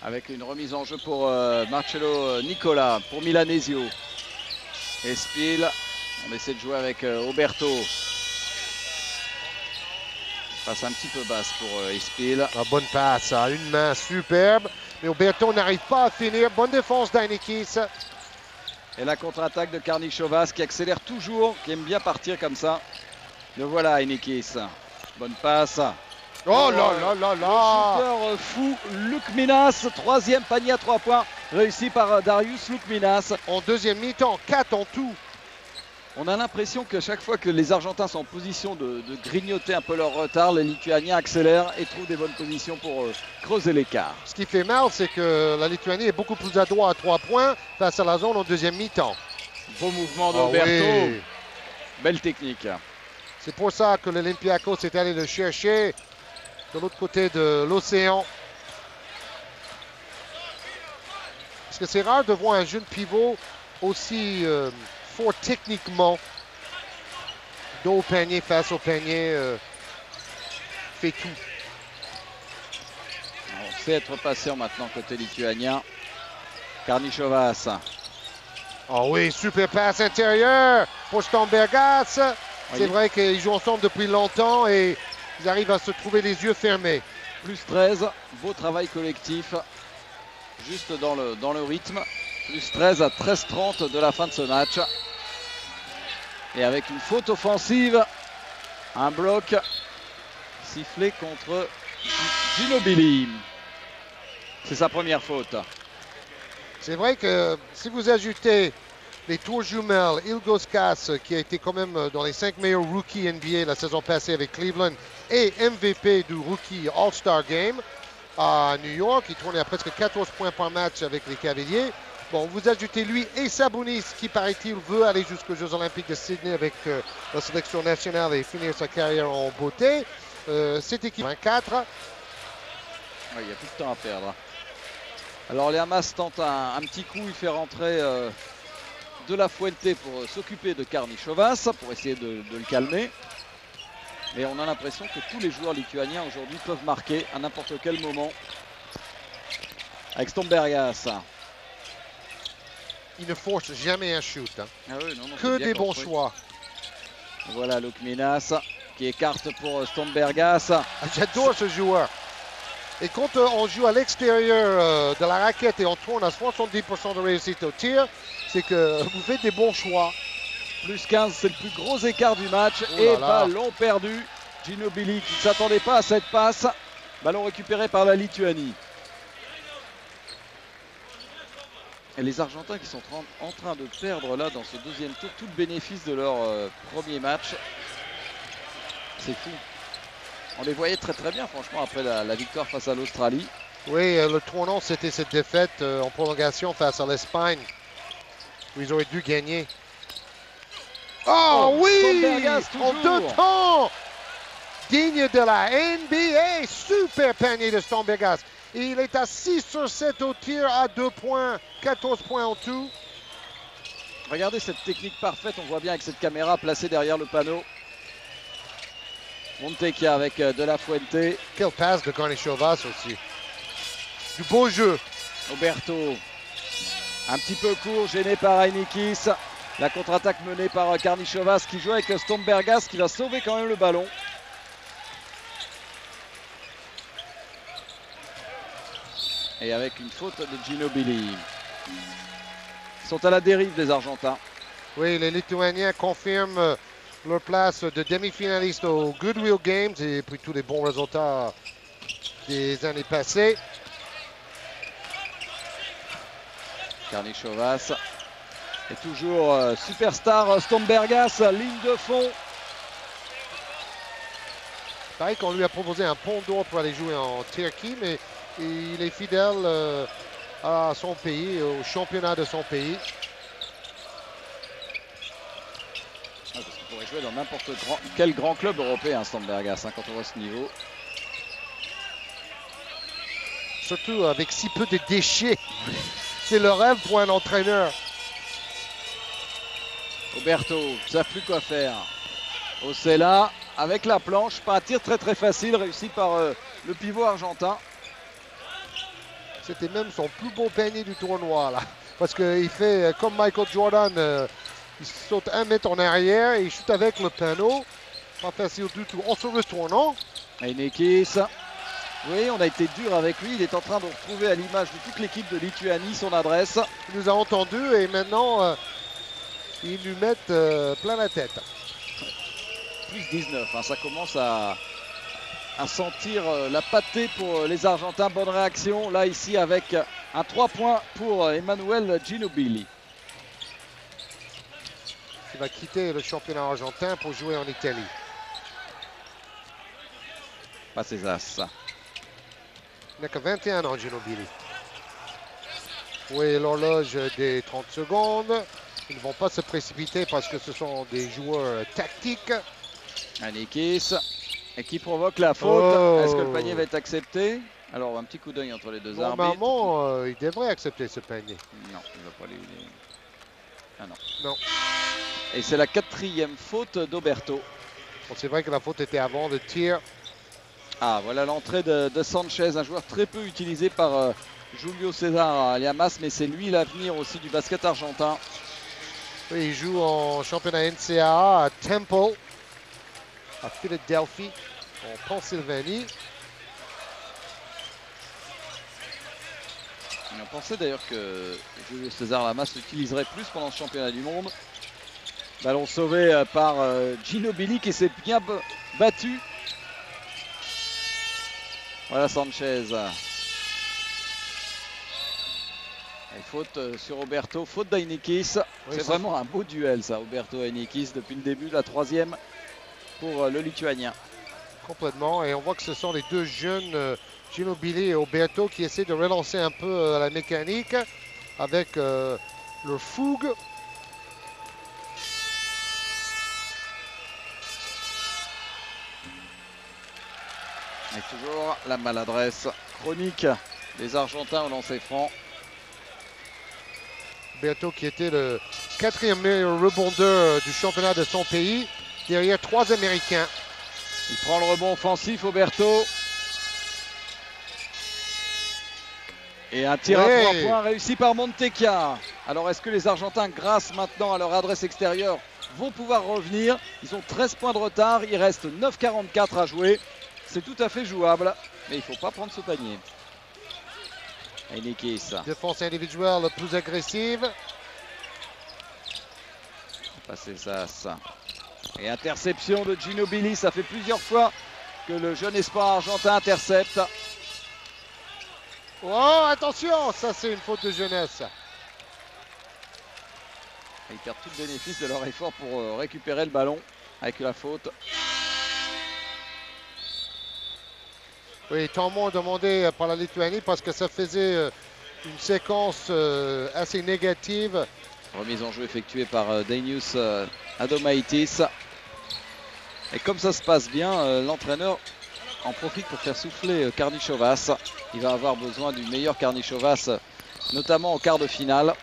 Avec une remise en jeu pour Marcello Nicola, pour Milanesio. Espil, on essaie de jouer avec Oberto. Passe un petit peu basse pour Espil. Une bonne passe, à une main superbe. Mais Oberto n'arrive pas à finir. Bonne défense d'Heinikis. Et la contre-attaque de Karnichovas qui accélère toujours, qui aime bien partir comme ça. Le voilà Heinikis. Bonne passe. Oh là là là là! Shooter fou, Lukminas, troisième panier à 3 points, réussi par Darius Lukminas. En deuxième mi-temps, 4 en tout. On a l'impression que chaque fois que les Argentins sont en position de grignoter un peu leur retard, les Lituaniens accélèrent et trouvent des bonnes positions pour creuser l'écart. Ce qui fait mal, c'est que la Lituanie est beaucoup plus adroit à 3 points face à la zone en deuxième mi-temps. Beau mouvement d'Oberto, oui. Belle technique. C'est pour ça que l'Olympiakos est allé le chercher de l'autre côté de l'océan. Parce que c'est rare de voir un jeune pivot aussi fort techniquement. Dos au panier, face au panier, fait tout. On sait être patient maintenant côté lituanien. Karnichovas. Oh oui, super passe intérieure pour Stambergas. Oui. C'est vrai qu'ils jouent ensemble depuis longtemps et ils arrivent à se trouver les yeux fermés. Plus 13, beau travail collectif, juste dans le rythme. Plus 13 à 13-30 de la fin de ce match. Et avec une faute offensive, un bloc sifflé contre Ginobili. C'est sa première faute. C'est vrai que si vous ajoutez les tours jumelles, Ilgauskas, qui a été quand même dans les 5 meilleurs rookies NBA la saison passée avec Cleveland, et MVP du rookie All-Star Game à New York, il tournait à presque 14 points par match avec les Cavaliers. Bon, vous ajoutez lui et Sabonis, qui paraît-il veut aller jusqu'aux Jeux Olympiques de Sydney avec la sélection nationale et finir sa carrière en beauté. Cette équipe 24. Il n'y a plus de temps à perdre. Alors les Hamas tentent un petit coup, il fait rentrer De La Fuente pour s'occuper de Karnichovas, pour essayer de le calmer. Mais on a l'impression que tous les joueurs lituaniens aujourd'hui peuvent marquer à n'importe quel moment. Avec Stombergas. Il ne force jamais un shoot. Hein. Ah oui, non, que des bons choix. Voilà Lukminas qui écarte pour Stombergas. J'adore ce joueur. Et quand on joue à l'extérieur de la raquette et on tourne à 70% de réussite au tir, c'est que vous faites des bons choix. Plus 15, c'est le plus gros écart du match. Oh et là là. ballon perdu. Ginobili qui ne s'attendait pas à cette passe. Ballon récupéré par la Lituanie. Et les Argentins qui sont en train de perdre là dans ce deuxième tour tout le bénéfice de leur premier match. C'est fou. On les voyait très très bien franchement après la victoire face à l'Australie. Oui, le tournant c'était cette défaite en prolongation face à l'Espagne où ils auraient dû gagner. Oh oui! Stombergas, En toujours. 2 temps! Digne de la NBA! Super panier de Stombergas. Il est à 6 sur 7 au tir à 2 points, 14 points en tout. Regardez cette technique parfaite, on voit bien avec cette caméra placée derrière le panneau. Montecchia avec De La Fuente. Quelle passe de Karnichovas aussi. Du beau jeu. Oberto. Un petit peu court, gêné par Heinikis. La contre-attaque menée par Karnišovas qui joue avec Stombergas qui va sauver quand même le ballon. Et avec une faute de Ginobili. Ils sont à la dérive les Argentins. Oui, les Lituaniens confirment leur place de demi-finaliste aux Goodwill Games et puis tous les bons résultats des années passées. Karnišovas et toujours superstar Stombergas, ligne de fond. Pareil qu'on lui a proposé un pont d'or pour aller jouer en Turquie, mais il est fidèle à son pays, au championnat de son pays. Parce qu'il pourrait jouer dans n'importe quel grand club européen, Stombergas, quand on voit ce niveau. Surtout avec si peu de déchets. C'est le rêve pour un entraîneur. Oberto, ne savent plus quoi faire. Osella avec la planche, pas un tir très facile, réussi par le pivot argentin. C'était même son plus beau panier du tournoi là. Parce qu'il fait comme Michael Jordan, il saute 1 mètre en arrière et il chute avec le panneau. Pas facile du tout. En se retournant. Heinikis. Oui, on a été dur avec lui. Il est en train de retrouver à l'image de toute l'équipe de Lituanie son adresse. Il nous a entendus et maintenant ils lui mettent plein la tête. Plus 19, hein, ça commence à sentir la pâtée pour les Argentins. Bonne réaction là ici avec un 3 points pour Emanuel Ginobili. Il va quitter le championnat argentin pour jouer en Italie. Pas ses as. Il n'a que 21 ans, Ginobili. Oui, l'horloge des 30 secondes. Ils ne vont pas se précipiter parce que ce sont des joueurs tactiques. Heinikis. Et qui provoque la faute. Oh. Est-ce que le panier va être accepté? Alors, un petit coup d'œil entre les deux arbitres. Normalement, il devrait accepter ce panier. Non, il ne va pas les... Ah non. Non. Et c'est la 4e faute d'Oberto. Bon, c'est vrai que la faute était avant le tir. Ah, voilà l'entrée de Sanchez, un joueur très peu utilisé par Julio César Llamas, mais c'est lui l'avenir aussi du basket argentin. Oui, il joue en championnat NCAA à Temple, à Philadelphie, en Pennsylvanie. Et on pensait d'ailleurs que Julio César Llamas l'utiliserait plus pendant ce championnat du monde. Ballon sauvé par Ginobili qui s'est bien battu. Voilà Sanchez. Et faute sur Oberto, faute d'Heinikis. Oui, c'est vraiment un beau duel ça, Oberto-Heinikis, depuis le début, la 3e pour le Lituanien. Complètement, et on voit que ce sont les deux jeunes Ginobili et Oberto qui essaient de relancer un peu la mécanique avec leur fougue. Et toujours la maladresse chronique des Argentins au lancer franc. Oberto qui était le 4e meilleur rebondeur du championnat de son pays, derrière 3 Américains. Il prend le rebond offensif, Oberto. Et un tir à 3 points réussi par Montecchia. Alors est-ce que les Argentins, grâce maintenant à leur adresse extérieure, vont pouvoir revenir? Ils ont 13 points de retard, il reste 9,44 à jouer. C'est tout à fait jouable, mais il ne faut pas prendre ce panier. Heinikis. Défense individuelle plus agressive. Passer ça. Et interception de Ginobili, ça fait plusieurs fois que le jeune espoir argentin intercepte. Oh, attention, ça c'est une faute de jeunesse. Ils perdent tout le bénéfice de leur effort pour récupérer le ballon avec la faute. Oui, temps mort demandé par la Lituanie parce que ça faisait une séquence assez négative. Remise en jeu effectuée par Dainius Adomaitis. Et comme ça se passe bien, l'entraîneur en profite pour faire souffler Karnišovas. Il va avoir besoin du meilleur Karnišovas, notamment en quart de finale.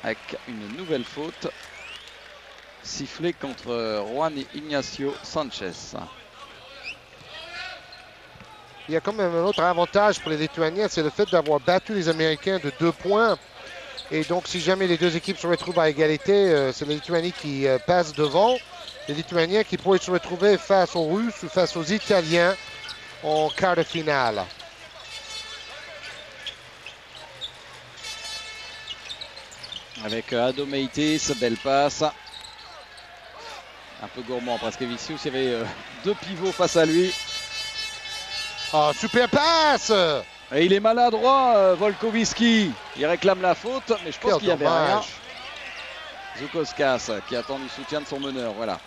Avec une nouvelle faute sifflée contre Juan Ignacio Sanchez. Il y a quand même un autre avantage pour les Lituaniens, c'est le fait d'avoir battu les Américains de 2 points. Et donc, si jamais les deux équipes se retrouvent à égalité, c'est la Lituanie qui passe devant. Les Lituaniens qui pourraient se retrouver face aux Russes ou face aux Italiens en quart de finale. Avec Adomaitis, belle passe. Un peu gourmand, Praskevicius, il y avait deux pivots face à lui. Ah, super passe! Et il est maladroit, Volkovski. Il réclame la faute, mais je pense qu'il y avait rien. Zoukauskas qui attend du soutien de son meneur, voilà.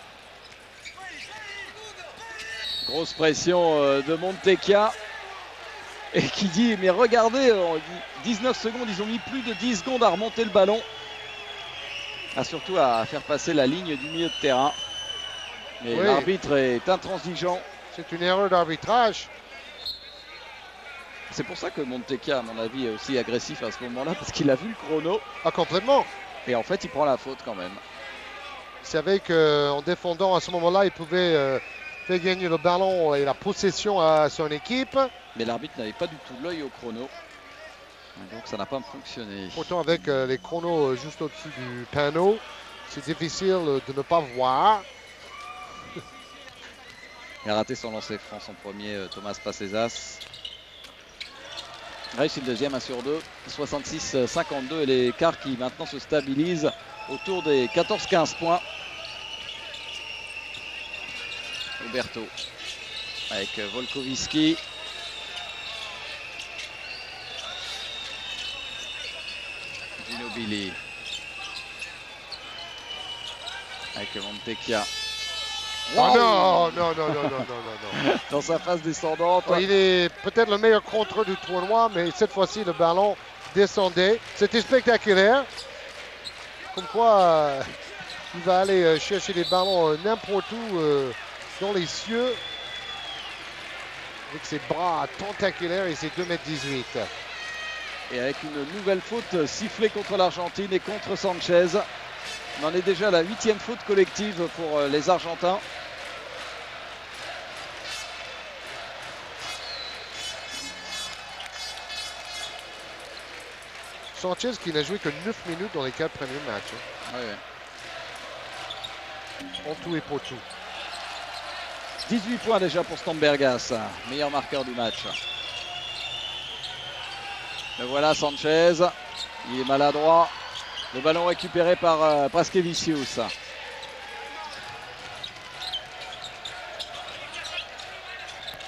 Grosse pression de Montekia. Et qui dit, mais regardez, en 19 secondes, ils ont mis plus de 10 secondes à remonter le ballon. Surtout à faire passer la ligne du milieu de terrain. Mais oui, l'arbitre est intransigeant. C'est une erreur d'arbitrage. C'est pour ça que Montekia, à mon avis, est aussi agressif à ce moment-là, parce qu'il a vu le chrono. Ah, complètement. Et en fait, il prend la faute quand même. Il savait qu'en défendant à ce moment-là, il pouvait faire gagner le ballon et la possession à son équipe. Mais l'arbitre n'avait pas du tout l'œil au chrono. Donc ça n'a pas fonctionné. Pourtant, avec les chronos juste au-dessus du panneau, c'est difficile de ne pas voir. Il a raté son lancer franc, son premier, Thomas Pasesas. Réussit le deuxième, 1 sur 2, 66-52 et l'écart qui maintenant se stabilise autour des 14-15 points. Roberto avec Volkovski. Ginobili avec Montekia. Wow. Oh non, non, non, non, non, non, non. Dans sa phase descendante. Oh, il est peut-être le meilleur contreur du tournoi, mais cette fois-ci, le ballon descendait. C'était spectaculaire. Comme quoi, il va aller chercher les ballons n'importe où dans les cieux. Avec ses bras tentaculaires et ses 2,18 m. Et avec une nouvelle faute sifflée contre l'Argentine et contre Sanchez. On en est déjà à la 8e faute collective pour les Argentins. Sanchez qui n'a joué que 9 minutes dans les 4 premiers matchs. Ouais. En tout et pour tout. 18 points déjà pour Stambergas, meilleur marqueur du match. Le voilà Sanchez, il est maladroit. Le ballon récupéré par Praskevicius.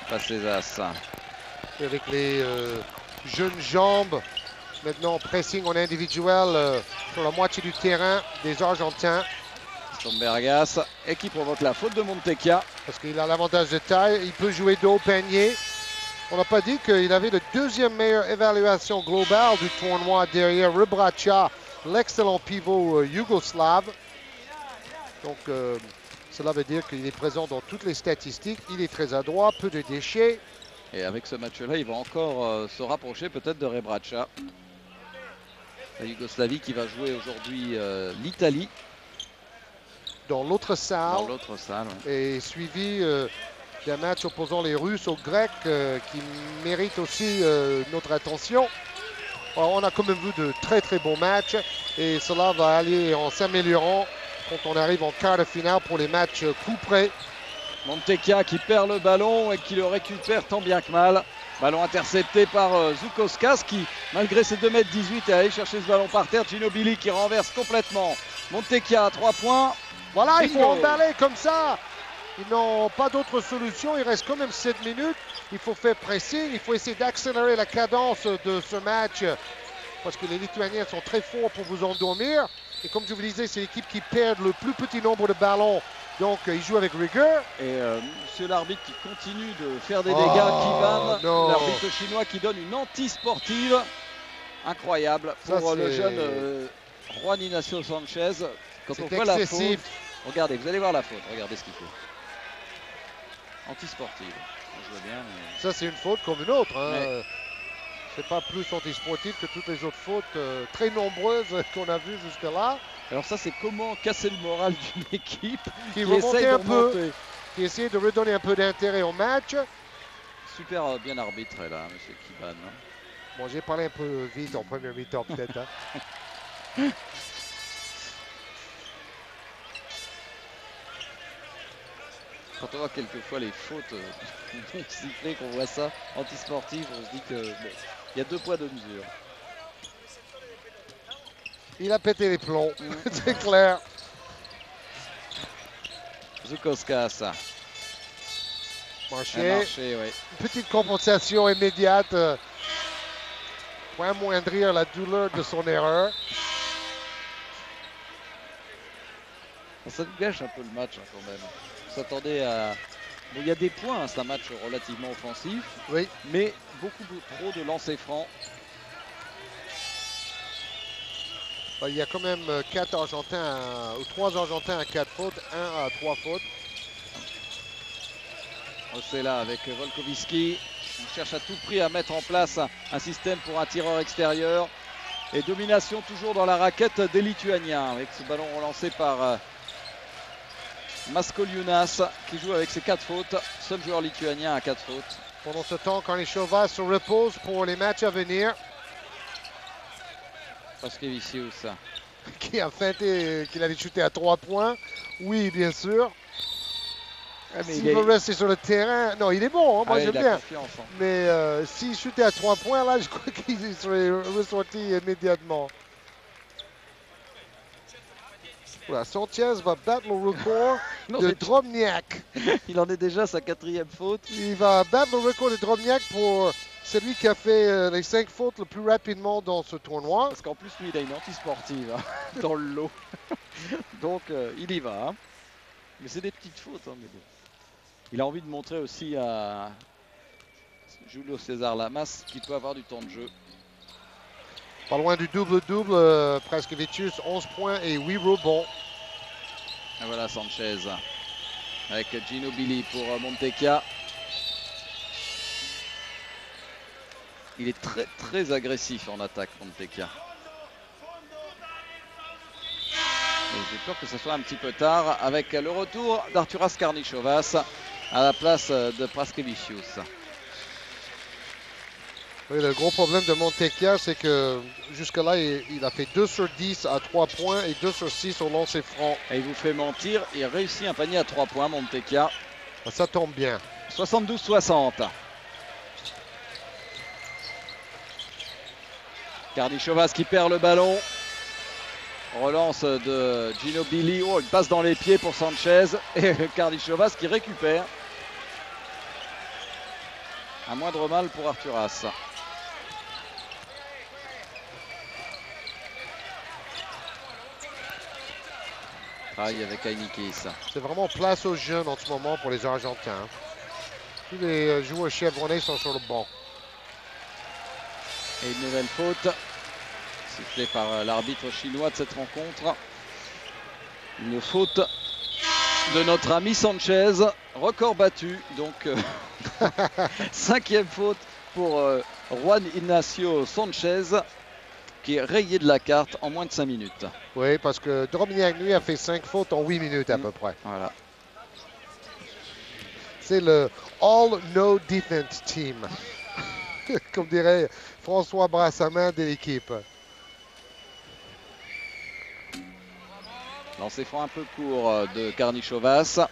Pasesas. Avec les jeunes jambes, maintenant pressing en individuel sur la moitié du terrain des Argentins. Stambergas et qui provoque la faute de Montekia. Parce qu'il a l'avantage de taille, il peut jouer dos au panier. On n'a pas dit qu'il avait la deuxième meilleure évaluation globale du tournoi derrière Rebraca, l'excellent pivot yougoslave. Donc cela veut dire qu'il est présent dans toutes les statistiques. Il est très adroit, peu de déchets. Et avec ce match-là, il va encore se rapprocher peut-être de Rebraca. La Yougoslavie qui va jouer aujourd'hui l'Italie. Dans l'autre salle. Dans l'autre salle, ouais. Et suivi d'un match opposant les Russes aux Grecs qui mérite aussi notre attention. Alors, on a quand même vu de très très bons matchs et cela va aller en s'améliorant quand on arrive en quart de finale pour les matchs coup près. Montekia qui perd le ballon et qui le récupère tant bien que mal. Ballon intercepté par Zoukauskas qui, malgré ses 2,18 m, est allé chercher ce ballon par terre. Ginobili qui renverse complètement. Montekia à 3 points. Voilà, il faut emballer comme ça. Ils n'ont pas d'autre solution. Il reste quand même 7 minutes. Il faut faire pressing. Il faut essayer d'accélérer la cadence de ce match parce que les Lituaniens sont très forts pour vous endormir. Et comme je vous disais, c'est l'équipe qui perd le plus petit nombre de ballons. Donc, ils jouent avec rigueur. Et monsieur l'arbitre qui continue de faire des dégâts, Kivan, l'arbitre chinois qui donne une anti-sportive incroyable pour le jeune Juan Ignacio Sanchez. Quand on voit la faute, regardez, vous allez voir la faute, regardez ce qu'il fait. Anti-sportive, je vois bien. Mais... Ça, c'est une faute comme une autre. Hein. Mais... C'est pas plus anti-sportif que toutes les autres fautes très nombreuses qu'on a vues jusque-là. Alors ça, c'est comment casser le moral d'une équipe qui essaye un peu, qui essaie de redonner un peu d'intérêt au match. Super bien arbitré là, monsieur Kiban. Bon, j'ai parlé un peu vite en première mi-temps peut-être. Hein. Quand on voit quelquefois les fautes sifflées, qu'on voit ça anti-sportif, on se dit que bon, il y a 2 poids 2 mesures. Il a pété les plombs, c'est clair. Zoukauskas. Marché, ouais. Une petite compensation immédiate pour amoindrir la douleur de son erreur. Ça nous gâche un peu le match hein, quand même. On s'attendait à... Bon, il y a des points, hein, c'est un match relativement offensif, Oui. mais beaucoup trop de lancers francs. Il y a quand même 4 Argentins, ou 3 Argentins à 4 fautes, 1 à 3 fautes. C'est là avec Volkovski. On cherche à tout prix à mettre en place un système pour un tireur extérieur. Et domination toujours dans la raquette des Lituaniens avec ce ballon relancé par Maskoliūnas qui joue avec ses 4 fautes. Seul joueur lituanien à 4 fautes. Pendant ce temps, Karnišovas se repose pour les matchs à venir. Paskevicius. Qui a feinté qu'il allait shooter à 3 points. Oui, bien sûr. S'il veut rester sur le terrain, non, il est bon, hein, moi j'aime bien. Hein. Mais s'il shootait à 3 points, là, je crois qu'il serait ressorti immédiatement. Voilà, Sanchez va battre le record de Drobniak. Il en est déjà à sa 4e faute. Il va battre le record de Drobniak pour celui qui a fait les 5 fautes le plus rapidement dans ce tournoi. Parce qu'en plus, lui, il a une anti-sportive hein, dans le lot. Donc, il y va. Hein. Mais c'est des petites fautes. Hein, mais bon. Il a envie de montrer aussi à Julio César Lamas qu'il peut avoir du temps de jeu. Pas loin du double-double, Praskevicius, 11 points et 8 rebonds. Et voilà Sanchez avec Ginobili pour Montecchia. Il est très très agressif en attaque, Montecchia. J'ai peur que ce soit un petit peu tard avec le retour d'Arturas Karnišovas à la place de Praskevicius. Oui, le gros problème de Montecchia, c'est que jusque-là, il a fait 2 sur 10 à 3 points et 2 sur 6 au lancer franc. Et il vous fait mentir, il réussit un panier à 3 points, Montecchia. Ça tombe bien. 72-60. Karnišovas qui perd le ballon. Relance de Ginobili. Oh, il passe dans les pieds pour Sanchez. Et Karnišovas qui récupère. Un moindre mal pour Arturas. Travaille avec Heinikis. C'est vraiment place aux jeunes en ce moment pour les Argentins. Tous les joueurs chevronnés sont sur le banc. Et une nouvelle faute. Sifflée par l'arbitre chinois de cette rencontre. Une faute de notre ami Sanchez. Record battu. Donc 5e faute pour Juan Ignacio Sanchez, qui est rayé de la carte en moins de 5 minutes. Oui, parce que Drobniak, lui, a fait 5 fautes en 8 minutes à peu près. Voilà. C'est le All No Defense Team, comme dirait François Brassamin de l'équipe. Lancer franc un peu court de Karnišovas.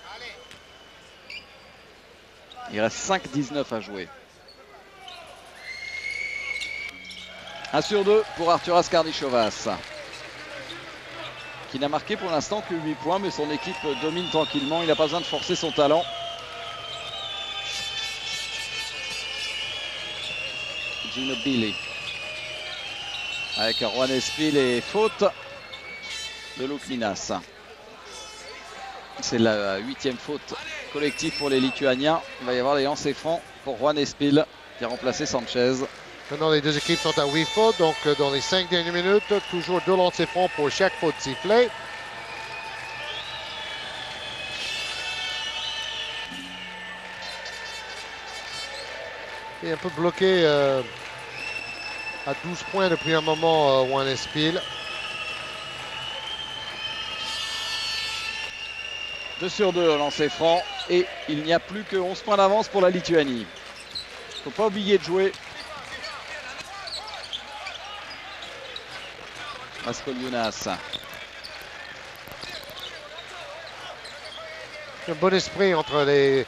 Il reste 5-19 à jouer. 1 sur 2 pour Arturas Karnišovas, qui n'a marqué pour l'instant que 8 points, mais son équipe domine tranquillement. Il n'a pas besoin de forcer son talent. Ginobili avec Juan Espil et faute de Lukminas. C'est la 8e faute collective pour les Lituaniens. Il va y avoir les lancers francs pour Juan Espil qui a remplacé Sanchez. Maintenant, les deux équipes sont à 8 fautes, donc dans les 5 dernières minutes, toujours 2 lancers francs pour chaque faute sifflée. Et un peu bloqué à 12 points depuis un moment, Juan Espil. 2 sur 2 au lancer franc et il n'y a plus que 11 points d'avance pour la Lituanie. Il ne faut pas oublier de jouer. Mascol-Yunas. Un bon esprit entre les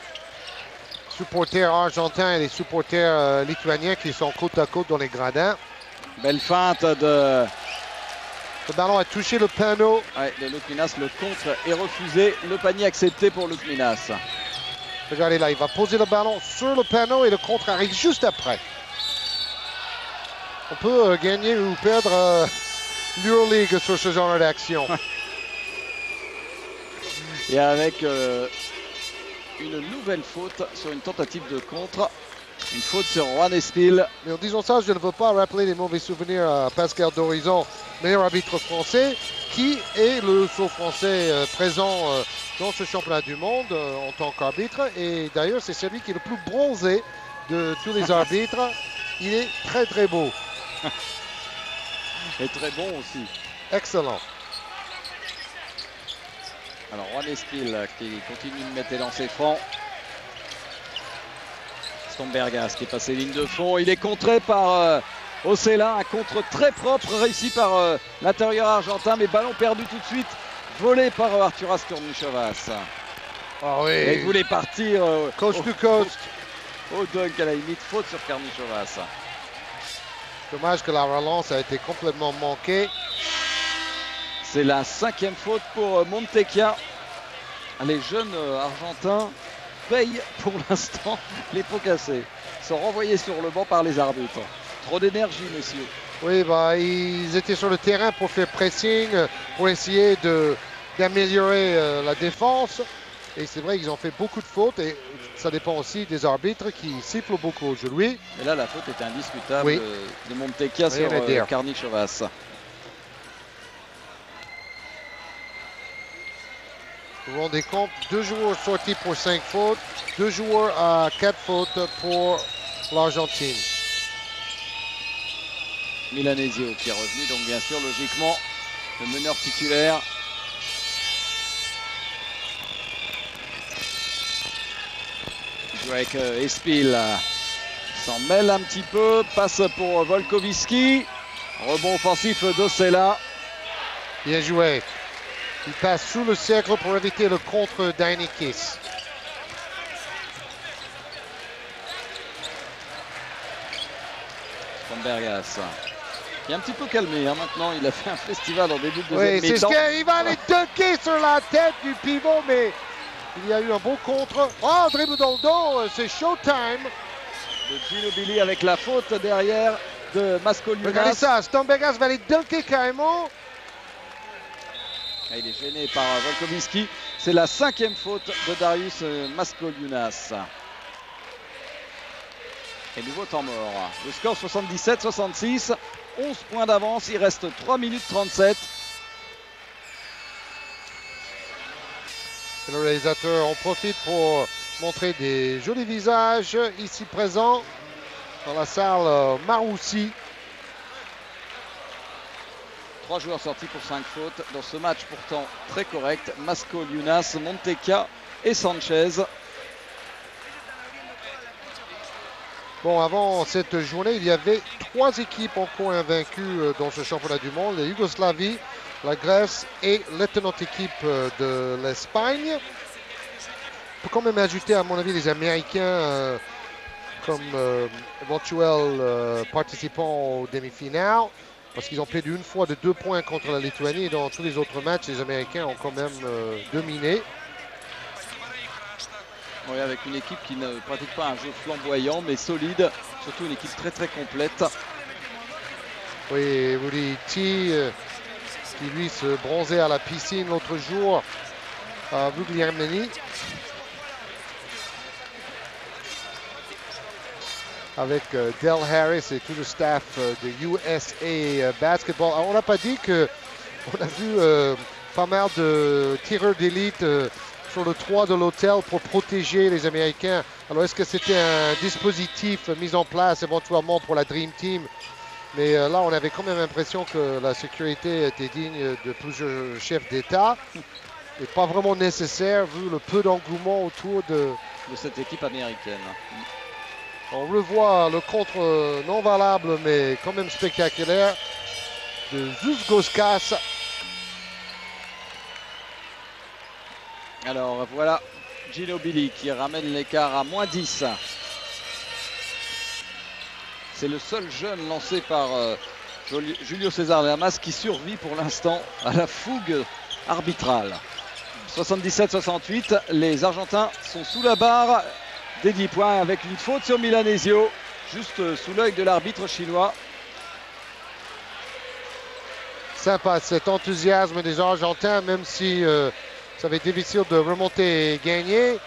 supporters argentins et les supporters lituaniens qui sont côte à côte dans les gradins. Belle feinte de... Le ballon a touché le panneau. Ouais, de Lukminas, le contre est refusé. Le panier accepté pour Lukminas. Regardez là, il va poser le ballon sur le panneau et le contre arrive juste après. On peut gagner ou perdre l'Euroleague sur ce genre d'action. Et avec une nouvelle faute sur une tentative de contre. Une faute sur Juan Espil. Mais en disant ça, je ne veux pas rappeler les mauvais souvenirs à Pascal d'Horizon, meilleur arbitre français, qui est le seul français présent dans ce championnat du monde en tant qu'arbitre. Et d'ailleurs, c'est celui qui est le plus bronzé de tous les arbitres. Il est très très beau. Et très bon aussi. Excellent. Alors Juan Espil qui continue de mettre les lancers francs. Stombergas qui est passé ligne de fond. Il est contré par Ocella. Un contre très propre réussi par l'intérieur argentin. Mais ballon perdu tout de suite. Volé par Arturas Kornichovas. Ah oui. Et il voulait partir Coast to coast. Au dunk à la limite. Faute sur Kornichovas. Dommage que la relance a été complètement manquée. C'est la 5e faute pour Montekia. Les jeunes argentins payent pour l'instant les pots cassés. Ils sont renvoyés sur le banc par les arbitres. Trop d'énergie, messieurs. Oui, bah, ils étaient sur le terrain pour faire pressing, pour essayer d'améliorer la défense. Et c'est vrai qu'ils ont fait beaucoup de fautes et ça dépend aussi des arbitres qui sifflent beaucoup aujourd'hui. Et là, la faute est indiscutable oui. de Montekia sur Kornichovas. Vous vous rendez compte, 2 joueurs sortis pour 5 fautes, 2 joueurs à 4 fautes pour l'Argentine. Milanesio qui est revenu, donc bien sûr, logiquement, le meneur titulaire. Il joue avec Espil. Il s'en mêle un petit peu, passe pour Volkovski. Rebond offensif d'Ocella. Bien joué. Il passe sous le cercle pour éviter le contre d'Ainikis. Stombergas. Il est un petit peu calmé hein, maintenant. Il a fait un festival en début de deuxième mi-temps. Il va aller dunker sur la tête du pivot, mais il y a eu un beau contre. Oh, dribble dans le dos, c'est showtime. De Gino Billy avec la faute derrière de Mascol-Yunas. Regardez ça, Stombergas va aller dunker carrément. Il est gêné par Volkovski. C'est la 5e faute de Darius Mascol-Yunas. Et nouveau temps mort. Le score 77-66. 11 points d'avance. Il reste 3 minutes 37. Le réalisateur en profite pour montrer des jolis visages ici présents dans la salle Maroussi. 3 joueurs sortis pour 5 fautes dans ce match pourtant très correct. Mascol-Yunas, Montekia et Sanchez. Bon, avant cette journée, il y avait 3 équipes encore invaincues dans ce championnat du monde. La Yougoslavie, la Grèce et l'étonnante équipe de l'Espagne. On peut quand même ajouter, à mon avis, les Américains comme éventuels participants aux demi-finales. Parce qu'ils ont perdu une fois de 2 points contre la Lituanie. Et dans tous les autres matchs, les Américains ont quand même dominé. Oui, avec une équipe qui ne pratique pas un jeu flamboyant, mais solide. Surtout une équipe très très complète. Oui, Rudy T, qui lui se bronzait à la piscine l'autre jour à Guglielmini. Avec Del Harris et tout le staff de USA Basketball. Alors, on n'a pas dit qu'on a vu pas mal de tireurs d'élite sur le toit de l'hôtel pour protéger les Américains. Alors, est-ce que c'était un dispositif mis en place éventuellement pour la Dream Team? Mais là, on avait quand même l'impression que la sécurité était digne de plusieurs chefs d'État. Et pas vraiment nécessaire vu le peu d'engouement autour de cette équipe américaine. On revoit le contre non valable, mais quand même spectaculaire. de Zuzgauskas. Alors voilà Ginobili qui ramène l'écart à -10. C'est le seul jeune lancé par Julio César Lamas qui survit pour l'instant à la fougue arbitrale. 77-68, les Argentins sont sous la barre des 10 points avec une faute sur Milanesio, juste sous l'œil de l'arbitre chinois. Sympa cet enthousiasme des Argentins, même si ça va être difficile de remonter et gagner.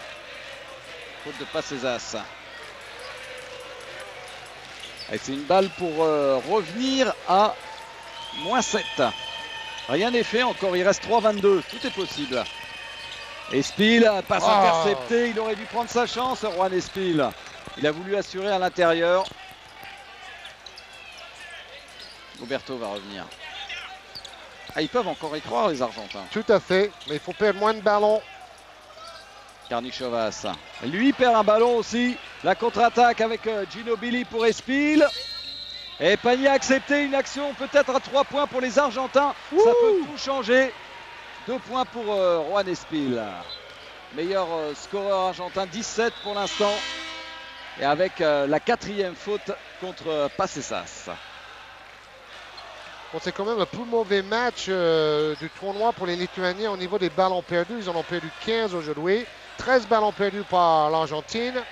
Faute de Pacejas. Et c'est une balle pour revenir à -7. Rien n'est fait encore, il reste 3-22, tout est possible. Espil, passe interceptée, il aurait dû prendre sa chance, Juan Espil. Il a voulu assurer à l'intérieur. Roberto va revenir. Ah, ils peuvent encore y croire, les Argentins. Tout à fait, mais il faut perdre moins de ballons. Karnichovas. Lui perd un ballon aussi. La contre-attaque avec Ginobili pour Espil. Et Pagny a accepté une action peut-être à 3 points pour les Argentins. Ça peut tout changer. 2 points pour Juan Espil. Meilleur scoreur argentin, 17 pour l'instant. Et avec la 4e faute contre Pacejas. Bon, c'est quand même le plus mauvais match du tournoi pour les Lituaniens au niveau des ballons perdus. Ils en ont perdu 15 aujourd'hui. 13 ballons perdus par l'Argentine.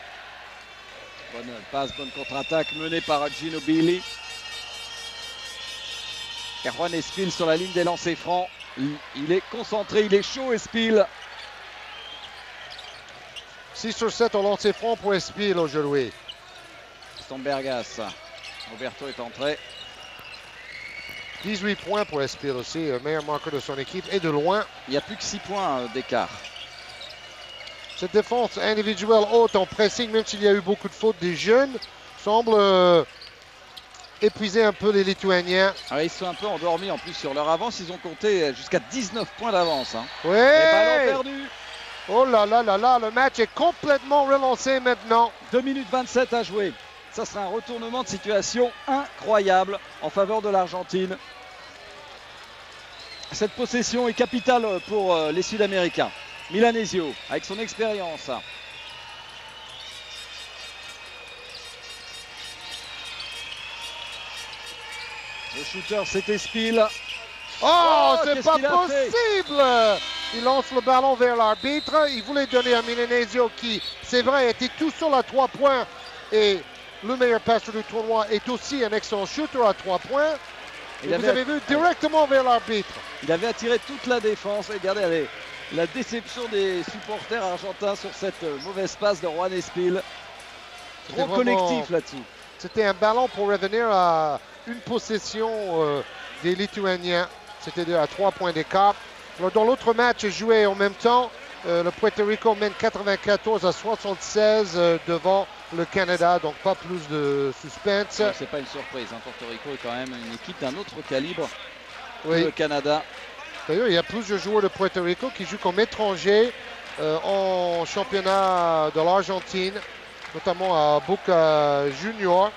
Bonne passe, bonne contre-attaque menée par Ginobili. Et Juan Espil sur la ligne des lancers francs. Il est concentré, il est chaud Espil. 6 sur 7 au lancer franc pour Espil aujourd'hui. Stombergas. Roberto est entré. 18 points pour Espil aussi, meilleur marqueur de son équipe et de loin. Il n'y a plus que 6 points d'écart. Cette défense individuelle haute en pressing, même s'il y a eu beaucoup de fautes des jeunes, semble épuiser un peu les Lituaniens. Alors, ils sont un peu endormis en plus sur leur avance. Ils ont compté jusqu'à 19 points d'avance. Hein. Ouais. Les ballons perdus. Oh là là là là, le match est complètement relancé maintenant. 2 minutes 27 à jouer. Ça sera un retournement de situation incroyable en faveur de l'Argentine. Cette possession est capitale pour les Sud-Américains. Milanesio, avec son expérience. Le shooter, c'est Espil. Oh, c'est pas possible! Il lance le ballon vers l'arbitre. Il voulait donner à Milanesio qui, c'est vrai, était tout seul à 3 points. Et le meilleur passeur du tournoi est aussi un excellent shooter à 3 points. Et vous avez vu directement vers l'arbitre. Il avait attiré toute la défense. Regardez, la déception des supporters argentins sur cette mauvaise passe de Juan Espil. Trop collectif là-dessus. C'était un ballon pour revenir à une possession des Lituaniens. C'était à 3 points d'écart. Dans l'autre match joué en même temps, le Puerto Rico mène 94-76 devant le Canada, donc pas plus de suspense. C'est pas une surprise, hein. Porto Rico est quand même une équipe d'un autre calibre que oui. le Canada. D'ailleurs, il y a plusieurs joueurs de Puerto Rico qui jouent comme étrangers en championnat de l'Argentine, notamment à Boca Junior.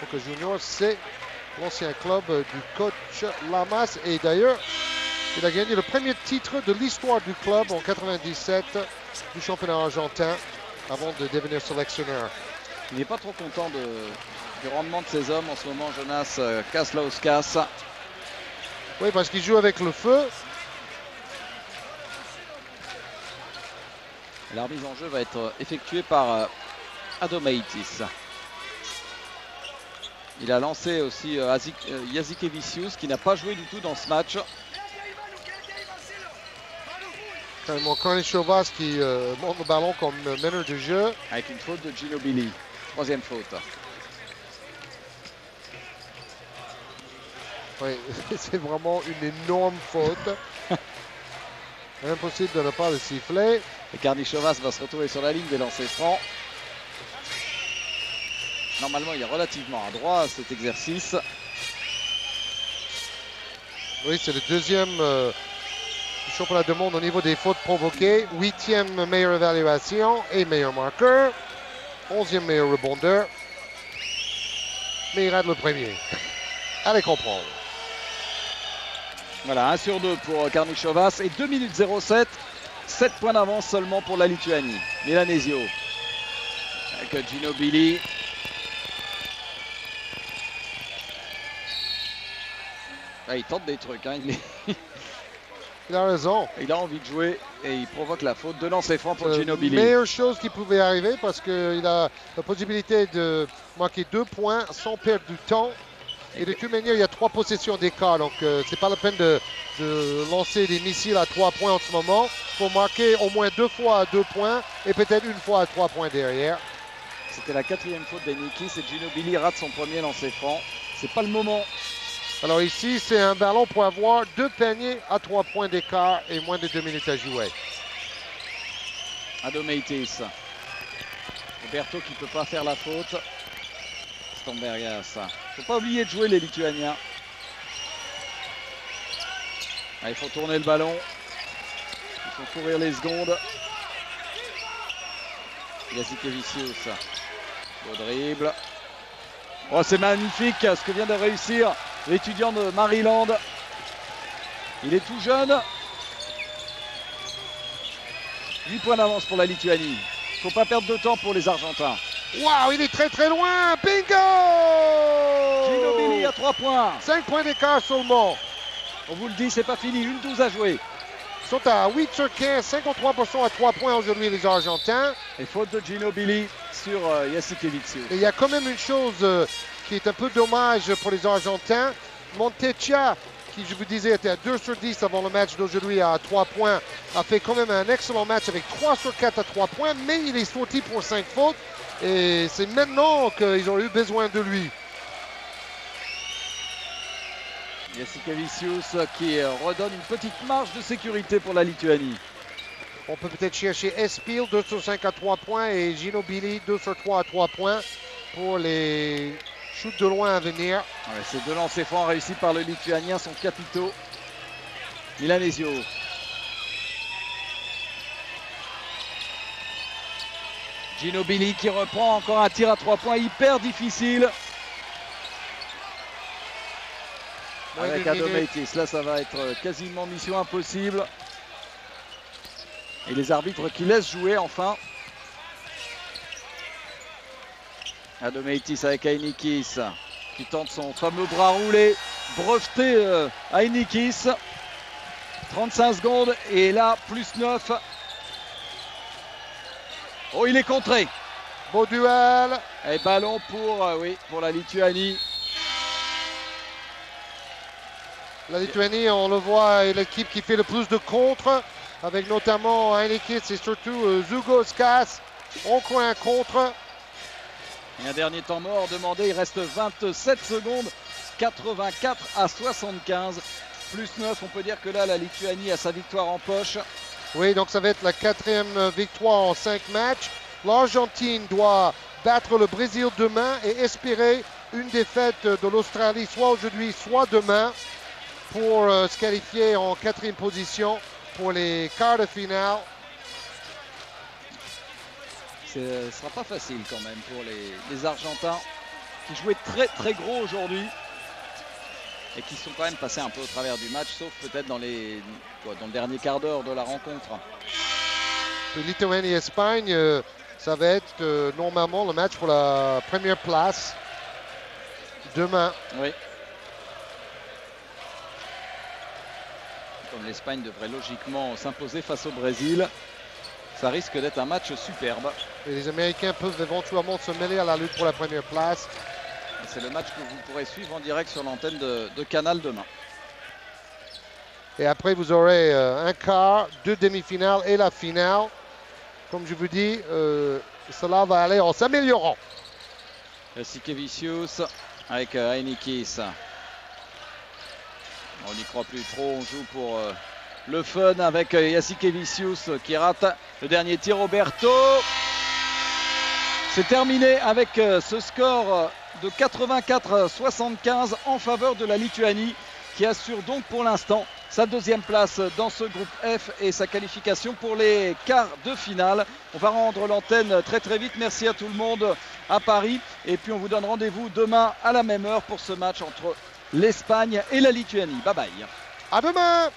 Boca Junior, c'est l'ancien club du coach Lamas. Et d'ailleurs, il a gagné le premier titre de l'histoire du club en 97 du championnat argentin avant de devenir sélectionneur. Il n'est pas trop content du rendement de ces hommes en ce moment, Jonas Kaslauskas. Oui, parce qu'il joue avec le feu. La remise en jeu va être effectuée par Adomaitis. Il a lancé aussi Jasikevicius qui n'a pas joué du tout dans ce match. Karnichovas qui monte le ballon comme meneur de jeu. Avec une faute de Ginobili. 3e faute. Oui, c'est vraiment une énorme faute. Impossible de ne pas le siffler. Et Karnichovas va se retrouver sur la ligne des lancers francs. Normalement, il est relativement adroit cet exercice. Oui, c'est le deuxième du championnat du monde au niveau des fautes provoquées. 8e meilleure évaluation et meilleur marqueur. 11e meilleur rebondeur. Mais il rate le premier. Allez comprendre. Voilà, 1 sur 2 pour Karnišovas et 2 minutes 07. 7 points d'avance seulement pour la Lituanie. Milanesio avec Ginobili. Ah, il tente des trucs, hein. Il a raison. Il a envie de jouer et il provoque la faute de lancer franc pour Ginobili. Meilleure chose qui pouvait arriver parce qu'il a la possibilité de marquer 2 points sans perdre du temps. Et de toute manière, il y a 3 possessions d'écart. Donc, c'est pas la peine de lancer des missiles à 3 points en ce moment. Il faut marquer au moins 2 fois à 2 points et peut-être une fois à 3 points derrière. C'était la 4e faute d'Hennickis et Ginobili rate son premier lancer franc. C'est pas le moment. Alors ici, c'est un ballon pour avoir 2 paniers à 3 points d'écart et moins de 2 minutes à jouer. Adomaitis. Roberto qui ne peut pas faire la faute. Stambergas. Faut pas oublier de jouer les Lituaniens. Ah, il faut tourner le ballon. Il faut courir les secondes. Jasikevičius. Beau dribble. Oh, c'est magnifique ce que vient de réussir l'étudiant de Maryland. Il est tout jeune. 8 points d'avance pour la Lituanie. Il ne faut pas perdre de temps pour les Argentins. Waouh, il est très très loin. Bingo! Ginobili à 3 points. 5 points d'écart seulement. On vous le dit, c'est pas fini. 1-12 à jouer. Ils sont à 8 sur 15, 53% à 3 points aujourd'hui les Argentins. Et faute de Ginobili sur Jasikevičius. Et il y a quand même une chose qui est un peu dommage pour les Argentins. Montecchia, qui je vous disais était à 2 sur 10 avant le match d'aujourd'hui à 3 points, a fait quand même un excellent match avec 3 sur 4 à 3 points, mais il est sorti pour 5 fautes. Et c'est maintenant qu'ils ont eu besoin de lui. Jasikevičius qui redonne une petite marge de sécurité pour la Lituanie. On peut peut-être chercher Espil, 2 sur 5 à 3 points, et Ginobili, 2 sur 3 à 3 points pour les shoots de loin à venir. Ouais, ces 2 lancers francs réussis par le Lituanien sont capitaux. Milanesio. Ginobili qui reprend encore un tir à 3 points hyper difficile. Avec Adomaitis, là ça va être quasiment mission impossible. Et les arbitres qui laissent jouer enfin. Adomaitis avec Hennickis qui tente son fameux bras roulé, breveté à Hennickis. 35 secondes et là plus 9. Oh, il est contré. Beau duel. Et ballon pour, oui, pour la Lituanie. La Lituanie, on le voit, est l'équipe qui fait le plus de contre, avec notamment Hennickis et surtout Žugauskas. On croit un contre. Et un dernier temps mort demandé, il reste 27 secondes. 84 à 75. Plus 9, on peut dire que là, la Lituanie a sa victoire en poche. Oui, donc ça va être la 4e victoire en 5 matchs. L'Argentine doit battre le Brésil demain et espérer une défaite de l'Australie soit aujourd'hui, soit demain pour se qualifier en 4e position pour les quarts de finale. Ce ne sera pas facile quand même pour les Argentins qui jouaient très très gros aujourd'hui et qui sont quand même passés un peu au travers du match, sauf peut-être dans le dernier quart d'heure de la rencontre. Lituanie et Espagne, ça va être normalement le match pour la première place demain. Oui. Comme l'Espagne devrait logiquement s'imposer face au Brésil, ça risque d'être un match superbe. Et les Américains peuvent éventuellement se mêler à la lutte pour la première place. C'est le match que vous pourrez suivre en direct sur l'antenne de Canal demain. Et après, vous aurez un quart, 2 demi-finales et la finale. Comme je vous dis, cela va aller en s'améliorant. Jasikevičius avec Hennickis. On n'y croit plus trop, on joue pour le fun avec Jasikevičius qui rate le dernier tir. Roberto. C'est terminé avec ce score de 84-75 en faveur de la Lituanie qui assure donc pour l'instant sa 2e place dans ce groupe F et sa qualification pour les quarts de finale. On va rendre l'antenne très très vite. Merci à tout le monde à Paris. Et puis on vous donne rendez-vous demain à la même heure pour ce match entre l'Espagne et la Lituanie. Bye bye. À demain.